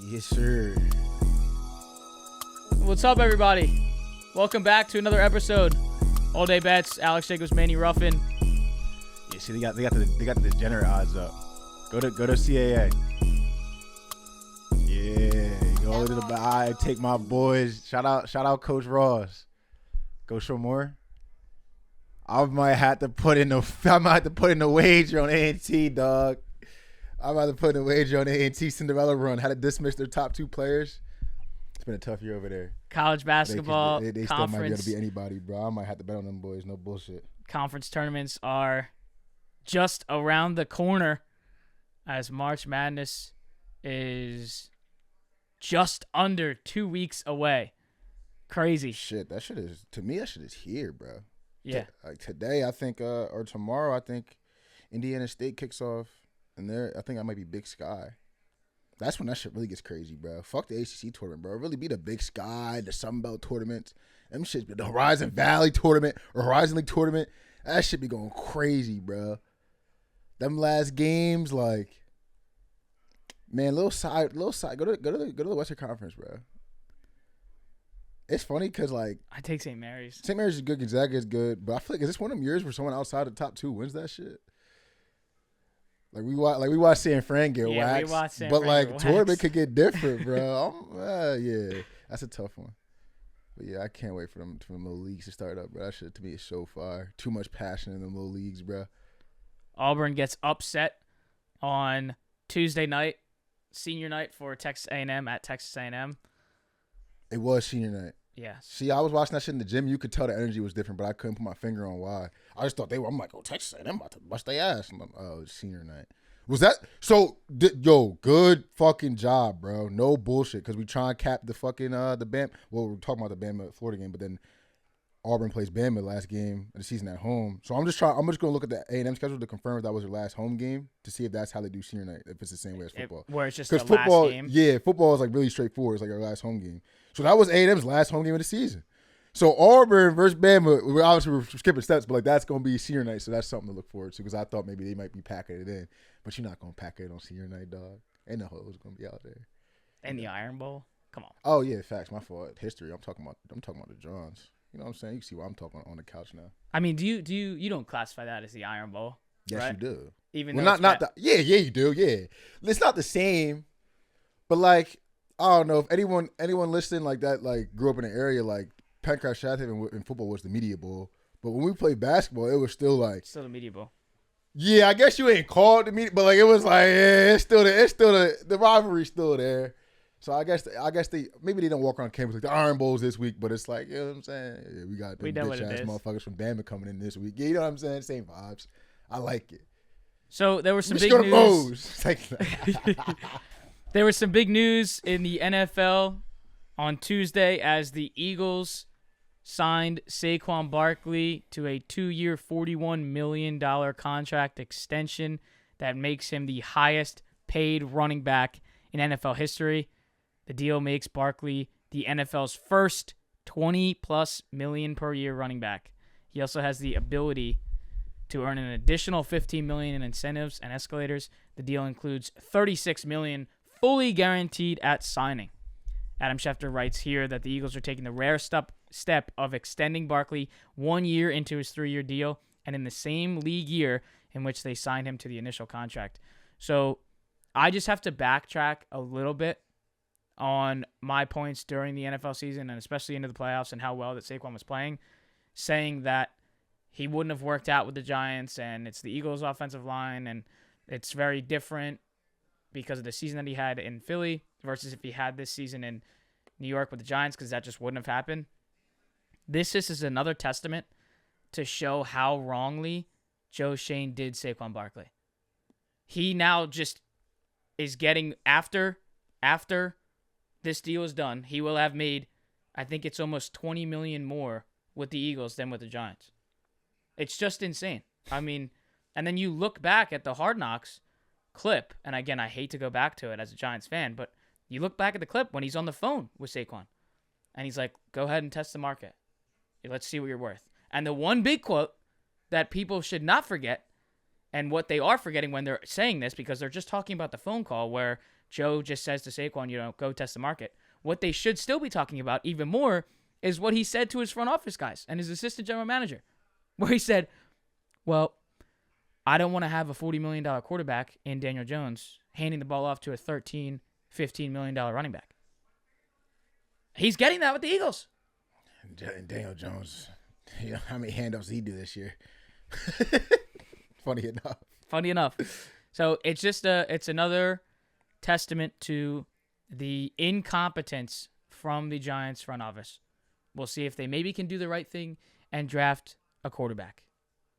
Yes, sir. What's up, everybody? Welcome back to another episode. All Day Bets. Alex Jacobs, Manny, Ruffin. Yeah, see, they got the degenerate odds up. Go to CAA. Yeah, go to the buy. Take my boys. Shout out Coach Ross. Go show more. I might have to put in the wager on A&T, dog. I'm about to put in a wager on the A&T Cinderella run. Had to dismiss their top two players. It's been a tough year over there. College basketball, they still might be able to be anybody, bro. I might have to bet on them boys. No bullshit. Conference tournaments are just around the corner as March Madness is just under 2 weeks away. Crazy. Shit, that shit is here, bro. Yeah. Like today, I think, or tomorrow, I think Indiana State kicks off, and I think that might be Big Sky. That's when that shit really gets crazy, bro. Fuck the ACC tournament, bro. It really be the Big Sky, the Sun Belt tournaments. Them shit, the Horizon Valley tournament or Horizon League tournament. That shit be going crazy, bro. Them last games, like, man, little side. Go to the Western Conference, bro. It's funny because, like, I take St. Mary's. St. Mary's is good. Gonzaga is good, but I feel like is this one of them years where someone outside the top two wins that shit? Like we watch San Fran get waxed, we watch San but Fran like get tournament waxed. could get different, bro. Yeah, that's a tough one. But yeah, I can't wait for them little leagues to start up, bro. That shit to me is so fire. Too much passion in them little leagues, bro. Auburn gets upset on Tuesday night, senior night for Texas A&M at Texas A&M. It was senior night. Yes. See, I was watching that shit in the gym. You could tell the energy was different, but I couldn't put my finger on why. I just thought I'm like, oh, Texas A&M about to bust their ass. I'm like, oh, it's senior night. Was that so? Good fucking job, bro. No bullshit. Because we try and cap the fucking the Bama. Well, we're talking about the Bama Florida game, but then Auburn plays Bama last game of the season at home. So I'm just gonna look at the A&M schedule to confirm if that was their last home game to see if that's how they do senior night. If it's the same way as football, Where it's just the football, last game. Yeah, football is like really straightforward. It's like our last home game. So that was A&M's last home game of the season. So Auburn versus Bama, we're skipping steps, but like that's gonna be senior night, so that's something to look forward to. Because I thought maybe they might be packing it in, but you're not gonna pack it on senior night, dog. Ain't no hoes gonna be out there. And the Iron Bowl. Come on. Oh yeah, facts. My fault. History. I'm talking about the Johns. You know what I'm saying? You can see why I'm talking on the couch now. I mean, you don't classify that as the Iron Bowl? Yes, right? you do. Even well, though not yeah, you do. Yeah, it's not the same, but like I don't know if anyone listening like that like grew up in an area like Pencroft Chathaven in football was the media bowl, but when we played basketball, it was still like the media bowl. Yeah, I guess you ain't called the media, but like it was like yeah, it's still the rivalry's still there. So I guess they maybe they don't walk around campus like the Iron Bowl's this week, but it's like you know what I'm saying. Yeah, we got them bitch ass motherfuckers from Bama coming in this week. Yeah, you know what I'm saying? Same vibes. I like it. So there was some big news. There was some big news in the NFL on Tuesday as the Eagles signed Saquon Barkley to a 2-year, $41 million contract extension that makes him the highest paid running back in NFL history. The deal makes Barkley the NFL's first $20+ million per year running back. He also has the ability to earn an additional $15 million in incentives and escalators. The deal includes $36 million fully guaranteed at signing. Adam Schefter writes here that the Eagles are taking the rare step of extending Barkley 1 year into his 3-year deal and in the same league year in which they signed him to the initial contract. So I just have to backtrack a little bit on my points during the NFL season and especially into the playoffs and how well that Saquon was playing, saying that he wouldn't have worked out with the Giants and it's the Eagles' offensive line and it's very different because of the season that he had in Philly versus if he had this season in New York with the Giants because that just wouldn't have happened. This is another testament to show how wrongly Joe Schoen did Saquon Barkley. He now just is getting after this deal is done, he will have made, I think it's almost $20 million more with the Eagles than with the Giants. It's just insane. I mean, and then you look back at the Hard Knocks clip, and again, I hate to go back to it as a Giants fan, but you look back at the clip when he's on the phone with Saquon, and he's like, go ahead and test the market. Let's see what you're worth. And the one big quote that people should not forget, and what they are forgetting when they're saying this, because they're just talking about the phone call where Joe just says to Saquon, go test the market. What they should still be talking about even more is what he said to his front office guys and his assistant general manager, where he said, well, I don't want to have a $40 million quarterback in Daniel Jones handing the ball off to a $13, $15 million running back. He's getting that with the Eagles. And Daniel Jones, how many handoffs did he do this year? Funny enough. So it's another testament to the incompetence from the Giants front office. We'll see if they maybe can do the right thing and draft a quarterback.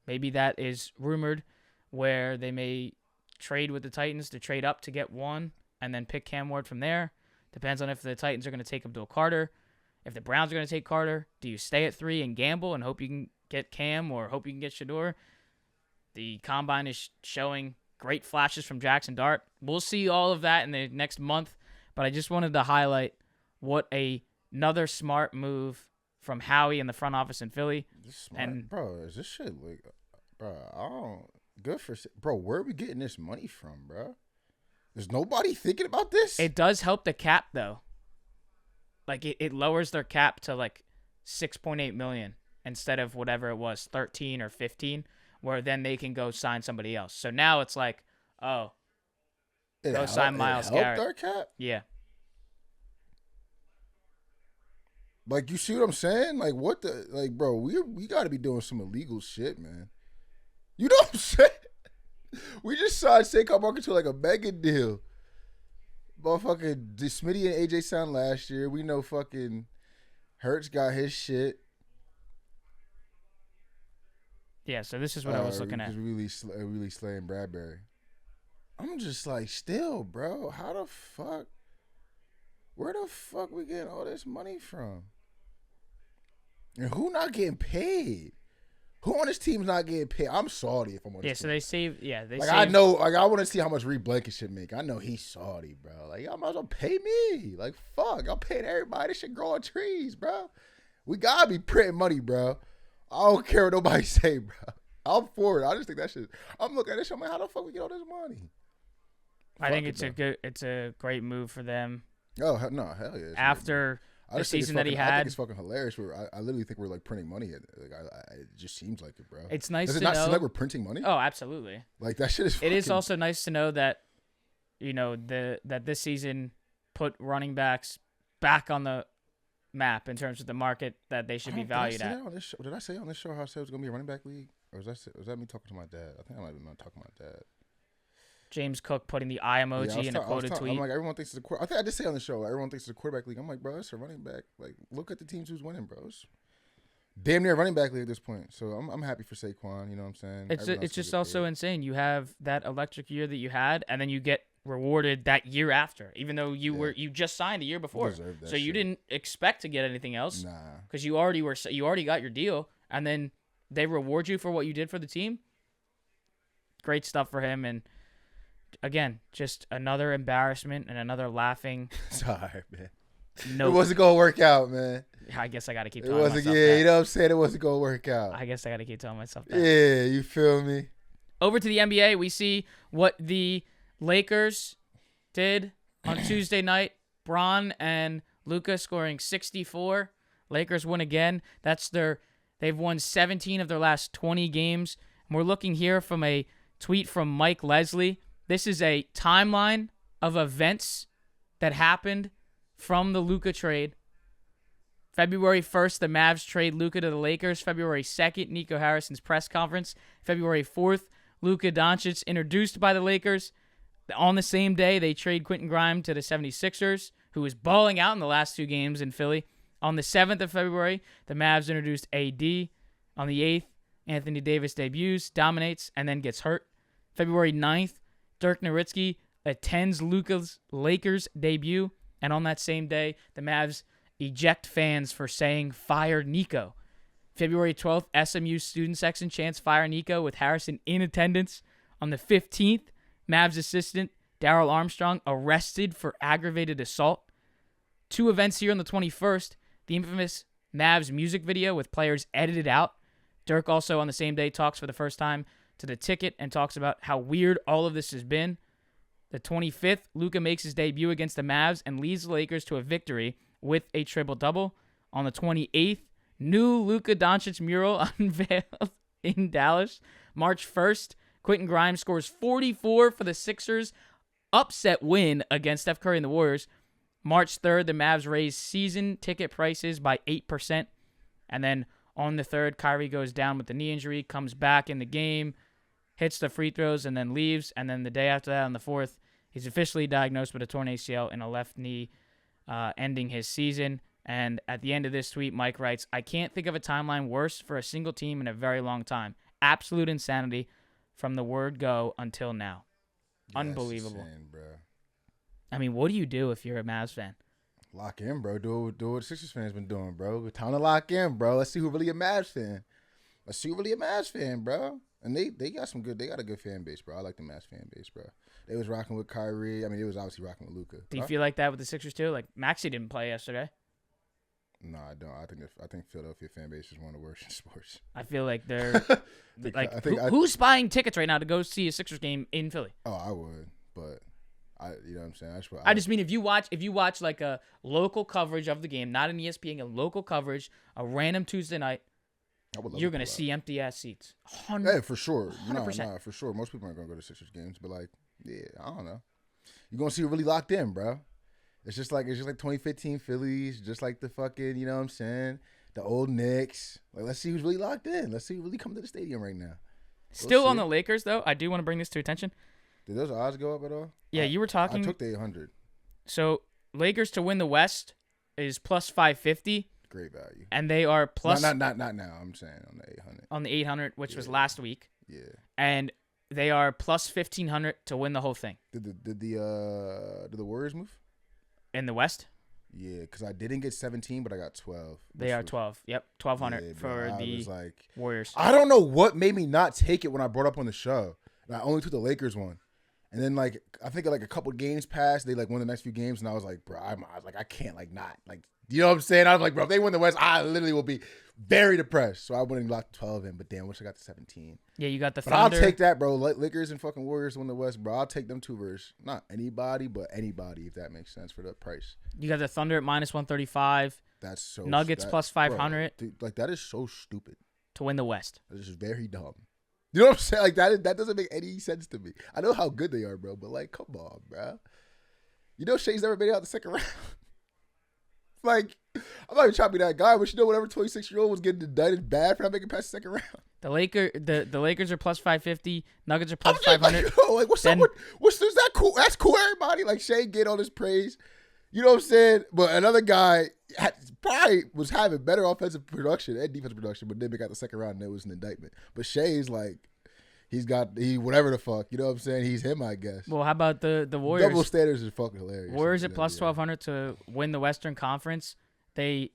Maybe that is rumored, where they may trade with the Titans to trade up to get one and then pick Cam Ward from there. Depends on if the Titans are going to take Abdul Carter. If the Browns are going to take Carter, do you stay at 3 and gamble and hope you can get Cam or hope you can get Shador? The combine is showing great flashes from Jackson Dart. We'll see all of that in the next month, but I just wanted to highlight what another smart move from Howie and the front office in Philly. Bro, is this shit like, bro? Good for bro. Where are we getting this money from, bro? There's nobody thinking about this. It does help the cap though. Like it lowers their cap to like $6.8 million instead of whatever it was, 13 or 15, where then they can go sign somebody else. So now it's like, go sign Myles Garrett. Our cap? Yeah. Like, you see what I'm saying? Like, what the, like, bro, we got to be doing some illegal shit, man. You know what I'm saying? We just signed Saquon Barkley to like a mega deal. Motherfucking Smitty and AJ signed last year. We know fucking Hurts got his shit. Yeah, so this is what I was looking at. Really slaying Bradbury. I'm just like, still, bro, how the fuck? Where the fuck we getting all this money from? And who not getting paid? Who on this team's not getting paid? I'm salty if I'm on this team. So they saved. Yeah, they like saved. I know. Like I want to see how much Reed Blankenship make. I know he's salty, bro. Like y'all might as well pay me. Like fuck, I'm paying everybody. This shit grow on trees, bro. We gotta be printing money, bro. I don't care what nobody say, bro. I'm for it. I just think that shit. I'm looking at this shit. I'm like, how the fuck we get all this money? I think it's a great move for them. Oh no, hell yeah! After the season that he had, I think it's fucking hilarious. I literally think we're like printing money. Like it just seems like it, bro. It's nice. Does it to not know, seem like we're printing money? Oh, absolutely. Like that shit is. It is also nice to know that, that this season put running backs back on the map in terms of the market that they should be valued at. Did I say on this show how I said it was gonna be a running back league, or was that me talking to my dad? I think I might have been talking to my dad. James Cook putting the eye emoji in a quoted tweet. I'm like, everyone thinks it's a quarterback. I think I did say on the show, everyone thinks it's a quarterback league. I'm like, bro, it's a running back. Like, look at the teams who's winning, bros. Damn near running back league at this point. So I'm happy for Saquon. You know what I'm saying? It's just also insane. You have that electric year that you had, and then you get rewarded that year after, even though you just signed the year before. So you didn't expect to get anything else. Nah. Because you already got your deal, and then they reward you for what you did for the team. Great stuff for him, and again, just another embarrassment and another laughing. Sorry, man. Note. It wasn't gonna work out, man. I guess I gotta keep. It wasn't. Yeah, you know what I'm saying. It wasn't gonna work out. I guess I gotta keep telling myself that. Yeah, you feel me? Over to the NBA, we see what the Lakers did on Tuesday night. Bron and Luka scoring 64. Lakers win again. They've won 17 of their last 20 games. And we're looking here from a tweet from Mike Leslie. This is a timeline of events that happened from the Luka trade. February 1st, the Mavs trade Luka to the Lakers. February 2nd, Nico Harrison's press conference. February 4th, Luka Doncic introduced by the Lakers. On the same day, they trade Quentin Grimes to the 76ers, who was balling out in the last 2 games in Philly. On the 7th of February, the Mavs introduced AD. On the 8th, Anthony Davis debuts, dominates, and then gets hurt. February 9th, Dirk Nowitzki attends Luka's Lakers debut. And on that same day, the Mavs eject fans for saying "Fire Nico." February 12th, SMU student section chants "Fire Nico" with Harrison in attendance. On the 15th, Mavs assistant Darrell Armstrong arrested for aggravated assault. 2 events here on the 21st, the infamous Mavs music video with players edited out. Dirk also on the same day talks for the first time to the ticket and talks about how weird all of this has been. The 25th, Luka makes his debut against the Mavs and leads the Lakers to a victory with a triple-double. On the 28th, new Luka Doncic mural unveiled in Dallas. March 1st, Quentin Grimes scores 44 for the Sixers' upset win against Steph Curry and the Warriors. March 3rd, the Mavs raise season ticket prices by 8%. And then on the 3rd, Kyrie goes down with the knee injury, comes back in the game, hits the free throws, and then leaves. And then the day after that, on the 4th, he's officially diagnosed with a torn ACL in a left knee, ending his season. And at the end of this tweet, Mike writes, "I can't think of a timeline worse for a single team in a very long time. Absolute insanity from the word go until now." Yeah, unbelievable. Insane, bro. I mean, what do you do if you're a Mavs fan? Lock in, bro. Do what Sixers fans been doing, bro. Time to lock in, bro. Let's see who really a Mavs fan, bro. And they got a good fan base, bro. I like the Mavs fan base, bro. They was rocking with Kyrie. I mean, they was obviously rocking with Luka. Do you feel like that with the Sixers too? Like Maxey didn't play yesterday. No, I don't. I think Philadelphia fan base is one of the worst in sports. I feel like they're like who's buying tickets right now to go see a Sixers game in Philly? Oh, I would, but you know what I'm saying. I just mean if you watch like a local coverage of the game, not an ESPN, a local coverage, a random Tuesday night, you're gonna see empty ass seats. Yeah, for sure. 100%. No, for sure. Most people aren't gonna go to Sixers games, but like, yeah, I don't know. You're gonna see it really locked in, bro. It's just like 2015 Phillies, just like the fucking, you know what I'm saying, the old Knicks. Like, let's see who's really locked in. Let's see who really come to the stadium right now. Still on the Lakers, though, I do want to bring this to attention. Did those odds go up at all? Yeah, you were talking. I took the 800. So, Lakers to win the West is plus 550. Great value. And they are plus. Not now. I'm saying on the 800. On the 800, which was last week. Yeah. And they are plus 1,500 to win the whole thing. Did the Warriors move? In the West? Yeah, because I didn't get 17, but I got 12. They are 12. Yep, 1,200 for the Warriors. I don't know what made me not take it when I brought up on the show. I only took the Lakers one. And then, like, I think like a couple games passed. They, like, won the next few games, and I was like, bro, I was like, I can't, like, not. Like, you know what I'm saying? I was like, bro, if they win the West, I literally will be very depressed. So I went and locked 12 in, but damn, wish I got the 17. Yeah, you got the Thunder. But I'll take that, bro. Lakers and fucking Warriors win the West, bro. I'll take them two versus not anybody, but anybody, if that makes sense for the price. You got the Thunder at minus 135. That's so Nuggets plus 500. Bro, dude, like, that is so stupid. To win the West. That is just very dumb. You know what I'm saying? Like, that doesn't make any sense to me. I know how good they are, bro, but, like, come on, bro. You know Shea's never made it out the second round. Like, I'm not even trying to be that guy, but you know, whatever 26-year-old was getting indicted bad for not making it past the second round. The Lakers are plus 550. Nuggets are plus 500. Like, what's up? What's that cool? That's cool. Everybody like Shea get all this praise. You know what I'm saying? But another guy probably was having better offensive production and defensive production, but then they got the second round and it was an indictment. But Shea's like, he whatever the fuck. You know what I'm saying? He's him, I guess. Well, how about the Warriors? Double standards is fucking hilarious. Warriors at plus 1,200 to win the Western Conference. They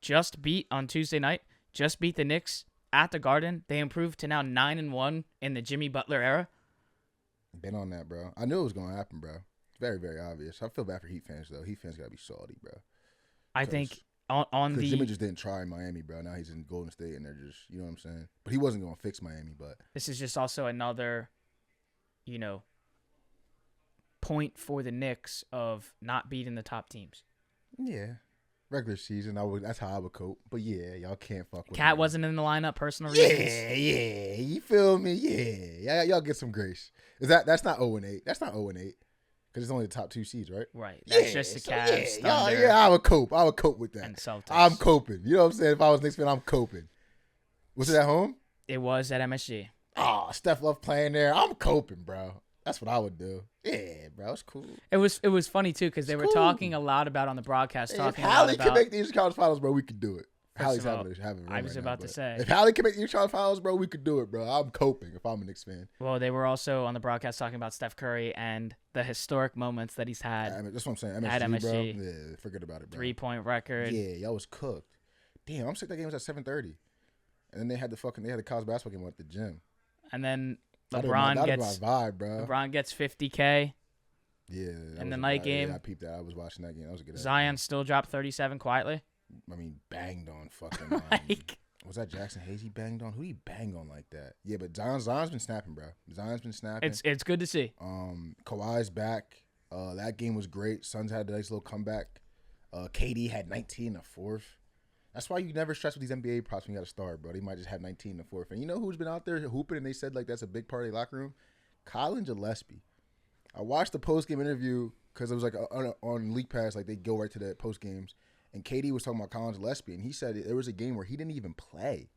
just beat on Tuesday night. Just beat the Knicks at the Garden. They improved to now 9-1 in the Jimmy Butler era. Been on that, bro. I knew it was gonna happen, bro. It's very, very obvious. I feel bad for Heat fans though. Heat fans gotta be salty, bro. I think on the Jimmy just didn't try in Miami, bro. Now he's in Golden State, and they're just, you know what I'm saying. But he wasn't gonna fix Miami. But this is just also another, point for the Knicks of not beating the top teams. Yeah. Regular season, that's how I would cope. But yeah, y'all can't fuck with Cat wasn't in the lineup, personal reasons. Yeah, you feel me? Yeah, y'all get some grace. That's not 0-8. That's not 0-8 because it's only the top two seeds, right? Right. That's just the Cavs. Thunder, I would cope. I would cope with that. And Celtics. I'm coping. You know what I'm saying? If I was Knicks fan, I'm coping. Was it at home? It was at MSG. Oh, Steph Love playing there. I'm coping, bro. That's what I would do. Yeah, bro, it's cool. It was funny too because they were talking a lot about on the broadcast. If Hallie can make the Eastern Conference Finals, bro, we could do it. Hallie's having I was about to say, if Hallie can make the Eastern Conference Finals, bro, we could do it, bro. I'm coping if I'm a Knicks fan. Well, they were also on the broadcast talking about Steph Curry and the historic moments that he's had. That's what I'm saying. At MSG, bro. Yeah, forget about it, bro. 3-point record. Yeah, y'all was cooked. Damn, I'm sick. That game was at 7:30, and then they had the college basketball game at the gym. And then LeBron gets 50K. Yeah. In the night game. Yeah, I peeped that. I was watching that game. That was a good Zion still dropped 37 quietly. I mean, banged on fucking. Was that Jackson Hayes he banged on? Who he banged on like that? Yeah, but Zion's been snapping, bro. Zion's been snapping. It's good to see. Kawhi's back. That game was great. Suns had a nice little comeback. KD had 19 in the fourth. That's why you never stress with these NBA props when you got to start, bro. They might just have 19 in the fourth. And you know who's been out there hooping and they said like that's a big part of the locker room? Colin Gillespie. I watched the post-game interview because it was like on League Pass, like they go right to the post-games. And KD was talking about Colin Gillespie, and he said there was a game where he didn't even play,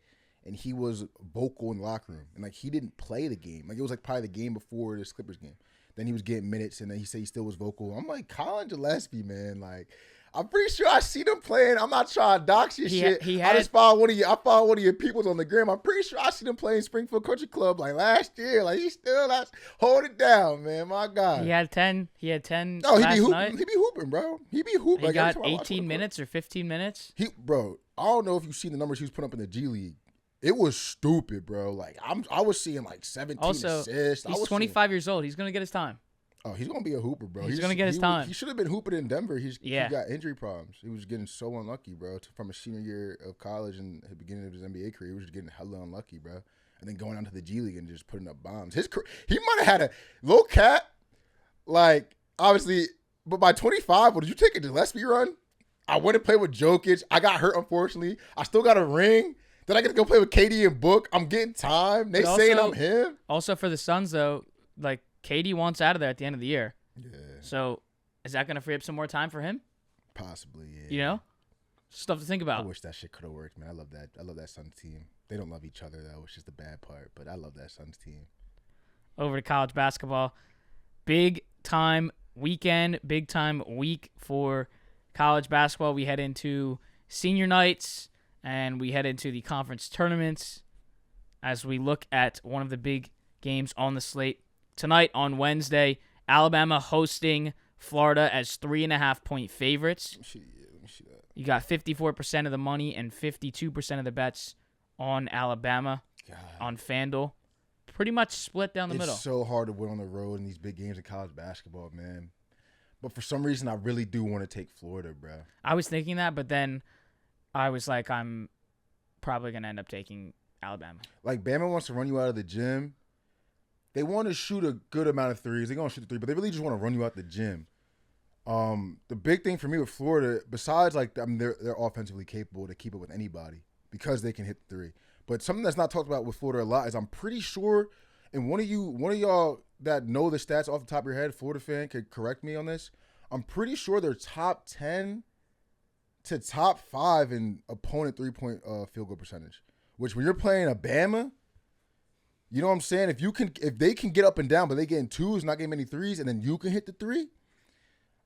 and he was vocal in the locker room, and like he didn't play the game. Like it was like probably the game before this Clippers game. Then he was getting minutes, and then he said he still was vocal. I'm like, Colin Gillespie, man, like I'm pretty sure I seen him playing. I'm not trying to dox your shit. I just followed one of your peoples on the gram. I'm pretty sure I seen him playing Springfield Country Club like last year. Like he's still not holding it down, man. My God. He had 10. No, last he be night. hooping, bro. He be hooping. He got 18 minutes or 15 minutes. Bro, I don't know if you've seen the numbers he was putting up in the G League. It was stupid, bro. Like I was seeing like 17 assists. He's 25 years old. He's gonna get his time. Oh, he's gonna be a hooper, bro. He's gonna get his time. He should have been hooping in Denver. He got injury problems. He was getting so unlucky, bro. From his senior year of college and the beginning of his NBA career, he was just getting hella unlucky, bro. And then going out to the G League and just putting up bombs. He might have had a low cat, like obviously, but by 25, did you take a Gillespie run? I went and played with Jokic. I got hurt, unfortunately. I still got a ring. Then I get to go play with KD and Book. I'm getting time. They saying I'm him. Also for the Suns, though, like KD wants out of there at the end of the year. Yeah. So is that going to free up some more time for him? Possibly, yeah. You know? Stuff to think about. I wish that shit could have worked, man. I love that Suns team. They don't love each other, though, which is the bad part. But I love that Suns team. Over to college basketball. Big time weekend, big time week for college basketball. We head into senior nights, and we head into the conference tournaments as we look at one of the big games on the slate. Tonight on Wednesday, Alabama hosting Florida as 3.5-point favorites. Let me see that. You got 54% of the money and 52% of the bets on Alabama on FanDuel. Pretty much split down the middle. It's so hard to win on the road in these big games in college basketball, man. But for some reason, I really do want to take Florida, bro. I was thinking that, but then I was like, I'm probably going to end up taking Alabama. Like, Bama wants to run you out of the gym. They want to shoot a good amount of threes. They're going to shoot the three, but they really just want to run you out the gym. The big thing for me with Florida, besides, like, they're offensively capable to keep it with anybody because they can hit the three. But something that's not talked about with Florida a lot is I'm pretty sure, and one of y'all that know the stats off the top of your head, Florida fan, could correct me on this. I'm pretty sure they're top 10 to top 5 in opponent 3-point field goal percentage. Which when you're playing a Bama, you know what I'm saying? If they can get up and down, but they get in twos, not getting many threes, and then you can hit the three,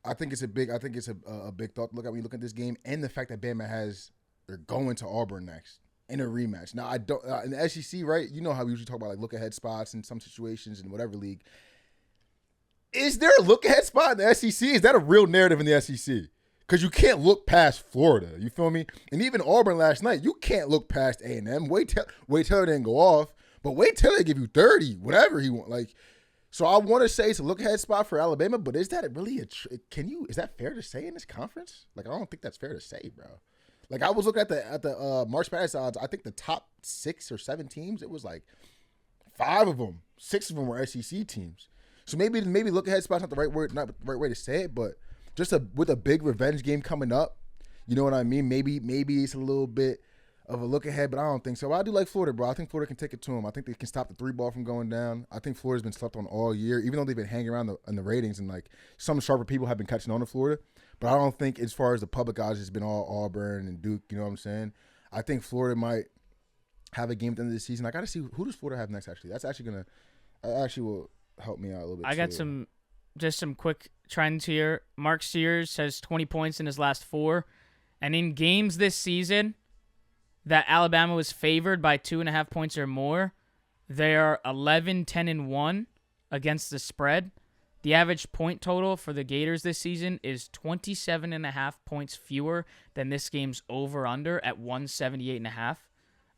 I think it's a big thought to look at when you look at this game, and the fact that Bama they're going to Auburn next in a rematch. Now I don't in the SEC, right? You know how we usually talk about like look ahead spots in some situations in whatever league. Is there a look ahead spot in the SEC? Is that a real narrative in the SEC? Because you can't look past Florida. You feel me? And even Auburn last night, you can't look past A&M. Wait till it didn't go off, but wait till they give you 30, whatever he want. Like, so I want to say it's a look ahead spot for Alabama, but is that really is that fair to say in this conference? Like, I don't think that's fair to say, bro. Like, I was looking at the March Madness odds. I think the top 6 or 7 teams, it was like 5 of them, 6 of them were SEC teams. So maybe look ahead spot's not the right right way to say it, but just with a big revenge game coming up, you know what I mean? Maybe it's a little bit of a look ahead, but I don't think so. I do like Florida, bro. I think Florida can take it to them. I think they can stop the 3-ball from going down. I think Florida's been slept on all year, even though they've been hanging around in the ratings and like some sharper people have been catching on to Florida. But I don't think as far as the public odds, it's been all Auburn and Duke. You know what I'm saying? I think Florida might have a game at the end of the season. I got to see who does Florida have next. Actually, that will help me out a little bit. I got some quick trends here. Mark Sears has 20 points in his last 4, and in games this season that Alabama was favored by 2.5 points or more, they are 11, 10, and 1 against the spread. The average point total for the Gators this season is 27.5 points fewer than this game's over-under at 178.5.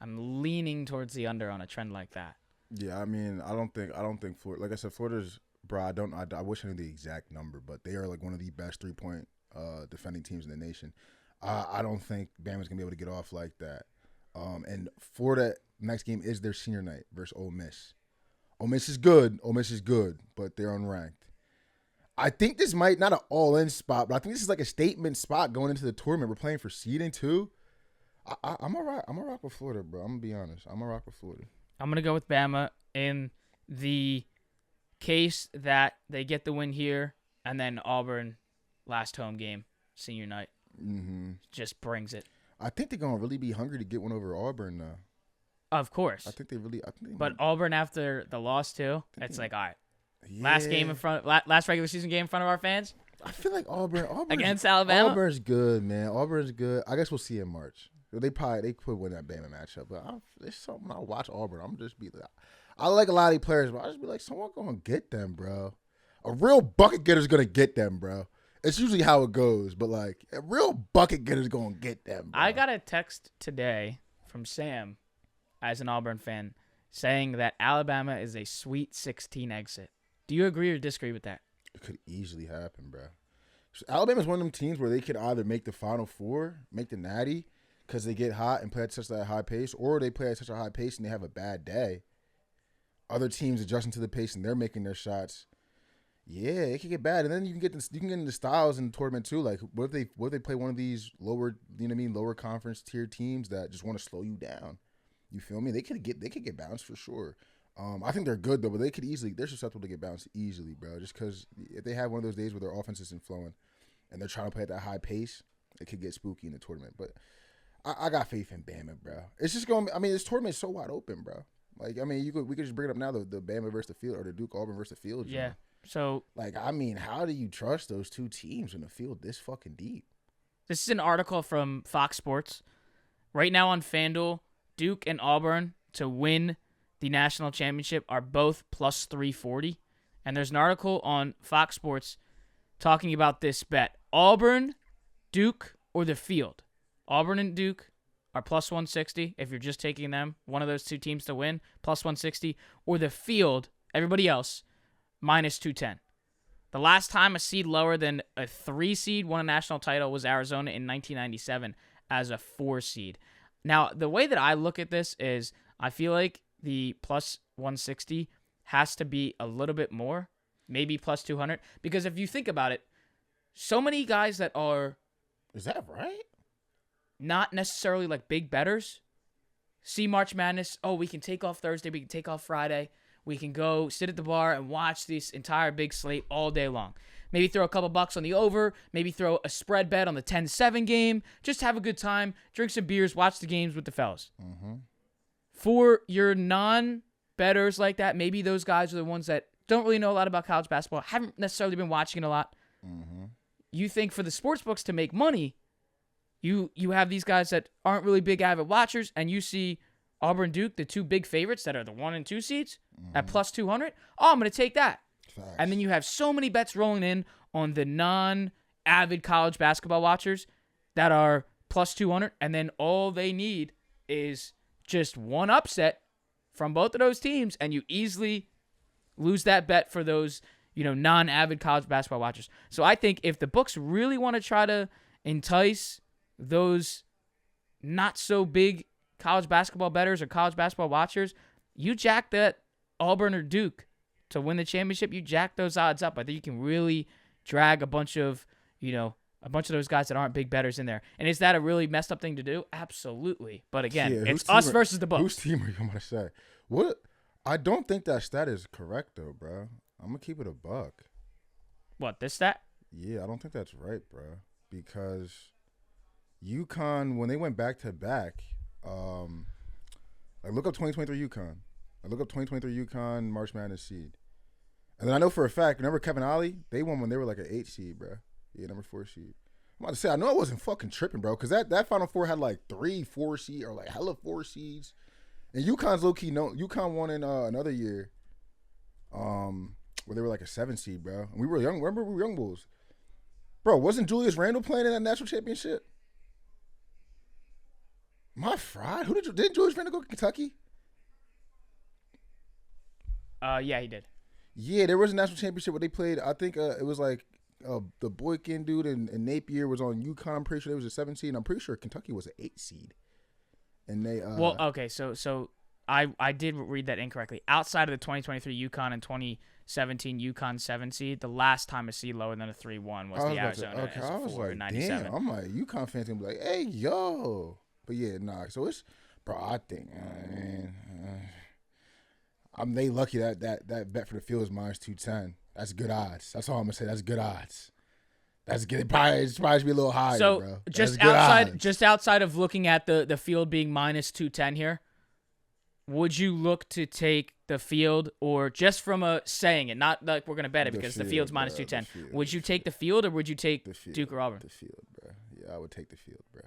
I'm leaning towards the under on a trend like that. Yeah, I mean, I don't think Florida. Like I said, Florida's, bro. I wish I knew the exact number, but they are like one of the best 3-point defending teams in the nation. I don't think Bama's gonna be able to get off like that. And Florida next game is their senior night versus Ole Miss. Ole Miss is good. Ole Miss is good, but they're unranked. I think this might not an all-in spot, but I think this is like a statement spot going into the tournament. We're playing for seeding too. I'm a rock with Florida, bro. I'm gonna be honest. I'm a rock with Florida. I'm gonna go with Bama in the case that they get the win here, and then Auburn last home game, senior night, just brings it. I think they're gonna really be hungry to get one over Auburn, though. Of course. I think they really. But Auburn after the loss too, it's like, all right, yeah. last regular season game in front of our fans. I feel like Auburn against Alabama. Auburn's good, man. Auburn's good. I guess we'll see in March. They could win that Bama matchup, but there's something I watch Auburn. I'm just be like, I like a lot of these players, but I just be like, someone gonna get them, bro. A real bucket getter's gonna get them, bro. It's usually how it goes, but like a real bucket getter's gonna get them, bro. I got a text today from Sam, as an Auburn fan, saying that Alabama is a Sweet 16 exit. Do you agree or disagree with that? It could easily happen, bro. So Alabama's one of them teams where they could either make the Final Four, make the Natty, because they get hot and play at such a high pace, or they play at such a high pace and they have a bad day. Other teams adjusting to the pace and they're making their shots. Yeah, it can get bad, and then you can get into styles in the tournament too. Like, what if they play one of these lower, lower conference tier teams that just want to slow you down? You feel me? They could get bounced for sure. I think they're good though, but they're susceptible to get bounced easily, bro. Just because if they have one of those days where their offense isn't flowing and they're trying to play at that high pace, it could get spooky in the tournament. But I got faith in Bama, bro. It's just going. I mean, this tournament is so wide open, bro. Like, I mean, we could just bring it up now, the Bama versus the field or the Duke Auburn versus the field. Yeah. So, like, I mean, how do you trust those two teams in the field this fucking deep? This is an article from Fox Sports. Right now on FanDuel, Duke and Auburn to win the national championship are both plus 340. And there's an article on Fox Sports talking about this bet. Auburn, Duke, or the field. Auburn and Duke are plus 160 if you're just taking them, one of those two teams to win, plus 160. Or the field, everybody else, minus 210. The last time a seed lower than a 3 seed won a national title was Arizona in 1997 as a 4 seed. Now, the way that I look at this is I feel like the plus 160 has to be a little bit more, maybe plus 200. Because if you think about it, so many guys that are... Is that right? Not necessarily like big bettors. See March Madness. Oh, we can take off Thursday. We can take off Friday. We can go sit at the bar and watch this entire big slate all day long. Maybe throw a couple bucks on the over. Maybe throw a spread bet on the 10-7 game. Just have a good time. Drink some beers. Watch the games with the fellas. Mm-hmm. For your non-bettors like that, maybe those guys are the ones that don't really know a lot about college basketball, haven't necessarily been watching it a lot. Mm-hmm. You think for the sports books to make money, you have these guys that aren't really big avid watchers, and you see Auburn, Duke, the two big favorites that are the 1 and 2 seeds at plus 200. Oh, I'm going to take that. Facts. And then you have so many bets rolling in on the non-avid college basketball watchers that are plus 200, and then all they need is just one upset from both of those teams, and you easily lose that bet for those, non-avid college basketball watchers. So I think if the books really want to try to entice those not so big college basketball bettors or college basketball watchers, you jack that Auburn or Duke to win the championship, you jack those odds up. I think you can really drag a bunch of those guys that aren't big bettors in there. And is that a really messed up thing to do? Absolutely. But again, it's us versus the books. Whose team are you going to say? What? I don't think that stat is correct, though, bro. I'm going to keep it a buck. What, this stat? Yeah, I don't think that's right, bro. Because UConn, when they went back-to-back, I look up 2023 UConn. I look up 2023 UConn March Madness seed. And then I know for a fact, remember Kevin Ollie? They won when they were like an 8 seed, bro. Yeah, number 4 seed. I'm about to say, I know I wasn't fucking tripping, bro, because that Final Four had like 3 4 seed or like hella 4 seeds. And UConn's low-key, UConn won in another year where they were like a 7 seed, bro. And we were young. Remember, we were young bulls. Bro, wasn't Julius Randle playing in that national championship? My fried. Didn't Julius Randle go to Kentucky? Yeah, he did. Yeah, there was a national championship where they played. I think it was like the Boykin dude and Napier was on UConn. I'm pretty sure they was a 7 seed. And I'm pretty sure Kentucky was an 8 seed. and they. Well, okay, so I did read that incorrectly. Outside of the 2023 UConn and 2017 UConn 7 seed, the last time a seed lower than a 3-1 was the Arizona as a 4 in 97. Damn, I'm like, UConn fans gonna be like, hey, yo. But yeah, nah. So it's, bro, I think, man, they lucky that bet for the field is -210. That's good odds. That's all I'm gonna say. That's good odds. That's good. It probably should be a little higher, so bro. just outside of looking at the field being -210 here, would you look to take the field, or just from a saying it, not like we're gonna bet it because the field's -210? Would you take the field, or would you take Duke or Auburn? The field, bro. Yeah, I would take the field, bro.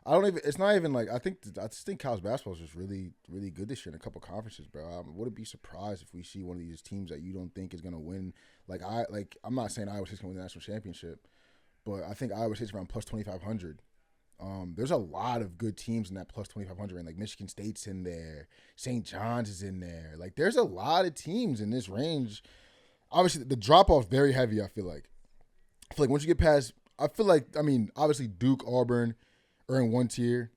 I don't even. It's not even like I just think college basketball is just really, really good this year in a couple conferences, bro. I wouldn't be surprised if we see one of these teams that you don't think is gonna win. I'm not saying Iowa State's gonna win the national championship, but I think Iowa State's around plus 2,500. There's a lot of good teams in that plus 2,500 range. Like Michigan State's in there, St. John's is in there. Like there's a lot of teams in this range. Obviously, the drop off very heavy. I feel like once you get past, obviously Duke, Auburn are in one tier.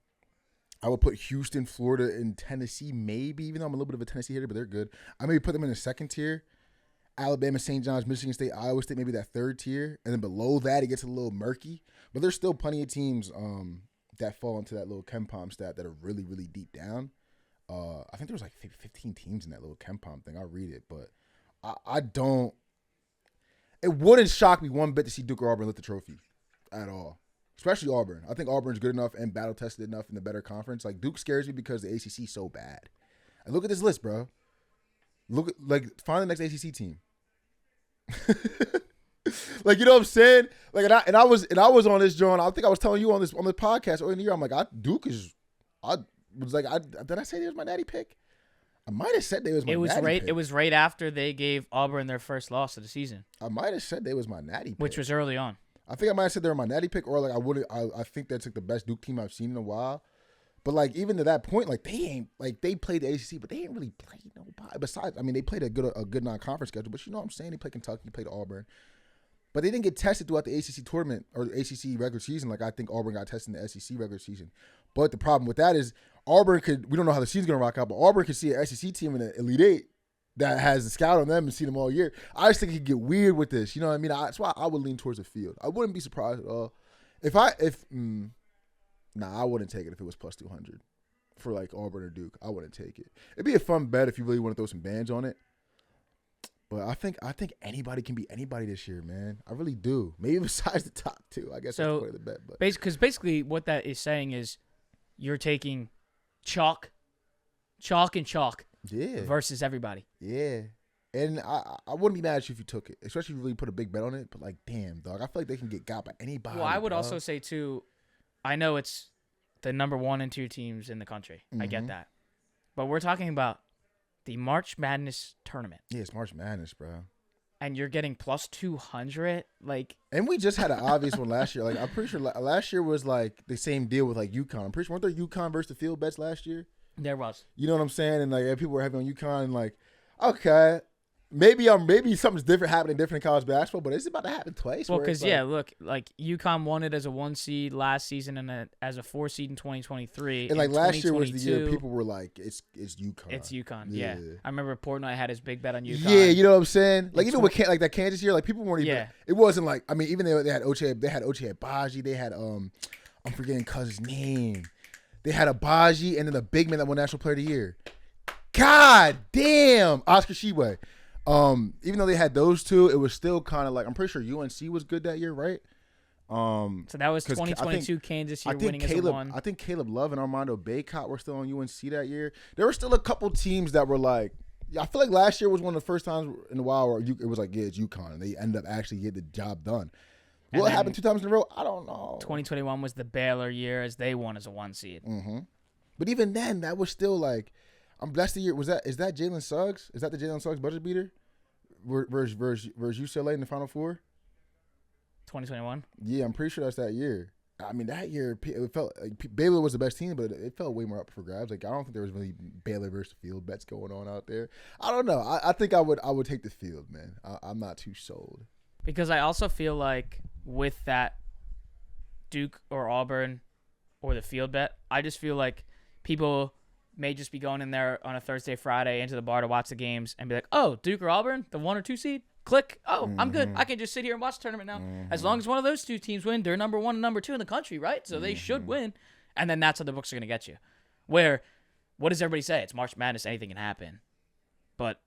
I would put Houston, Florida, and Tennessee, maybe, even though I'm a little bit of a Tennessee hater, but they're good. I maybe put them in the second tier. Alabama, St. John's, Michigan State, Iowa State, maybe that third tier. And then below that, it gets a little murky. But there's still plenty of teams that fall into that little Kenpom stat that are really, really deep down. I think there was like 15 teams in that little Kenpom thing. I'll read it. But I don't – it wouldn't shock me one bit to see Duke or Auburn lift the trophy at all. Especially Auburn. I think Auburn's good enough and battle-tested enough in the better conference. Like, Duke scares me because the ACC is so bad. And look at this list, bro. Find the next ACC team. Like, you know what I'm saying? Like, and I was on this, John. I think I was telling you on the podcast earlier in the year. I'm like, Duke is. I was like, did I say they was my natty pick? I might have said they was my natty pick. It was right after they gave Auburn their first loss of the season. I might have said they was my natty pick, which was early on. I think I might have said they were my natty pick, or like I think that's like the best Duke team I've seen in a while. But like even to that point, like they played the ACC, but they ain't really played nobody. Besides, I mean, they played a good non-conference schedule. But you know what I'm saying? They played Kentucky, they played Auburn, but they didn't get tested throughout the ACC tournament or the ACC regular season. Like I think Auburn got tested in the SEC regular season. But the problem with that is Auburn we don't know how the season's gonna rock out, but Auburn could see an SEC team in the Elite Eight that has the scout on them and see them all year. I just think it could get weird with this. You know what I mean? That's why I would lean towards the field. I wouldn't be surprised at all. I wouldn't take it if it was plus 200 for like Auburn or Duke. I wouldn't take it. It'd be a fun bet if you really want to throw some bands on it. But I think anybody can beat anybody this year, man. I really do. Maybe besides the top two. I guess that's part of the bet. But basically what that is saying is you're taking chalk and chalk. Yeah. Versus everybody. Yeah. And I wouldn't be mad at you if you took it, especially if you really put a big bet on it. But, like, damn, dog, I feel like they can get got by anybody. Well, I would also say, too, I know it's the number 1 and 2 teams in the country. Mm-hmm. I get that. But we're talking about the March Madness tournament. Yeah, it's March Madness, bro. And you're getting plus 200? Like. And we just had an obvious one last year. Like, I'm pretty sure last year was, like, the same deal with, like, UConn. I'm pretty sure, weren't there UConn versus the field bets last year? There was. You know what I'm saying? And like people were heavy on UConn and like, okay, maybe something's happening different in college basketball, but it's about to happen twice. Well, because look, like UConn won it as a 1 seed last season and as a 4 seed in 2023. And like last year was the year people were like, it's UConn. It's UConn. Yeah. I remember Portnoy had his big bet on UConn. Yeah, you know what I'm saying? Like even with like that Kansas year, like people weren't even. Yeah. It wasn't like even though they had Ochai Agbaji, they had I'm forgetting Cousins' name. They had Agbaji and then the big man that won National Player of the Year. God damn, Oscar Tshiebwe. Even though they had those two, it was still kind of like I'm pretty sure UNC was good that year, right? So that was 2022 Kansas year winning as a 1. I think Caleb Love and Armando Baycott were still on UNC that year. There were still a couple teams that were like, I feel like last year was one of the first times in a while where it was like, yeah, it's UConn, and they end up actually getting the job done. Will it happen 2 times in a row? I don't know. 2021 was the Baylor year as they won as a 1 seed. Mm-hmm. But even then, that was still like, that's the year. Is that Jalen Suggs? Is that the Jalen Suggs budget beater? Versus UCLA in the Final Four? 2021? Yeah, I'm pretty sure that's that year. I mean, that year, it felt like Baylor was the best team, but it felt way more up for grabs. Like, I don't think there was really Baylor versus field bets going on out there. I don't know. I think I would take the field, man. I'm not too sold. Because I also feel like with that Duke or Auburn or the field bet, I just feel like people may just be going in there on a Thursday, Friday into the bar to watch the games and be like, oh, Duke or Auburn, the 1 or 2 seed? Click. Oh, I'm good. I can just sit here and watch the tournament now. As long as one of those two teams win, they're number 1 and number 2 in the country, right? So they should win. And then that's how the books are going to get you. Where, what does everybody say? It's March Madness. Anything can happen. But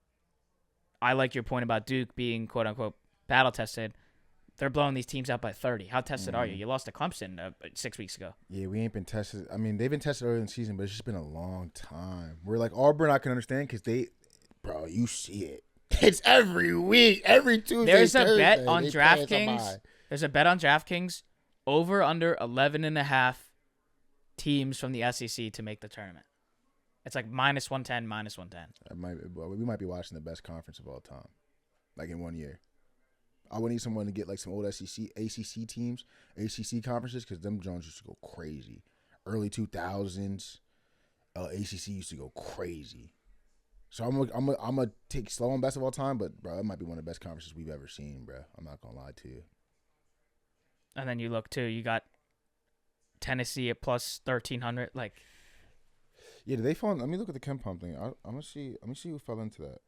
I like your point about Duke being, quote-unquote, battle-tested. They're blowing these teams out by 30. How tested are you? You lost to Clemson 6 weeks ago. Yeah, we ain't been tested. I mean, they've been tested early in the season, but it's just been a long time. We're like Auburn, I can understand because bro, you see it. It's every week, every Tuesday. There's a bet on DraftKings. There's a bet on DraftKings over under 11.5 teams from the SEC to make the tournament. It's like minus 110, minus 110. We might be watching the best conference of all time, like in 1 year. I would need someone to get like some old SEC, ACC teams, ACC conferences, because them Jones used to go crazy. Early 2000s, ACC used to go crazy. So I'm gonna take slow on best of all time, but bro, it might be one of the best conferences we've ever seen, bro. I'm not gonna lie to you. And then you look too. You got Tennessee at plus 1,300. Like, yeah, did they fall? Let me look at the Kenpom thing. I'm gonna see. Let me see who fell into that.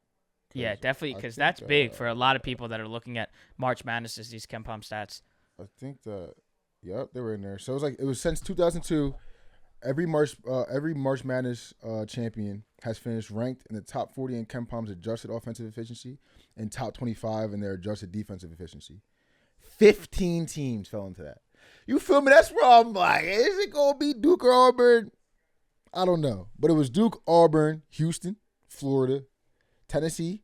Yeah, definitely, because that's big for a lot of people that are looking at March Madness as these Kenpom stats. I think that, yep, they were in there. So it was since 2002. Every March Madness champion has finished ranked in the top 40 in Kenpom's adjusted offensive efficiency and top 25 in their adjusted defensive efficiency. 15 teams fell into that. You feel me? That's where I'm like, is it going to be Duke or Auburn? I don't know. But it was Duke, Auburn, Houston, Florida, Tennessee,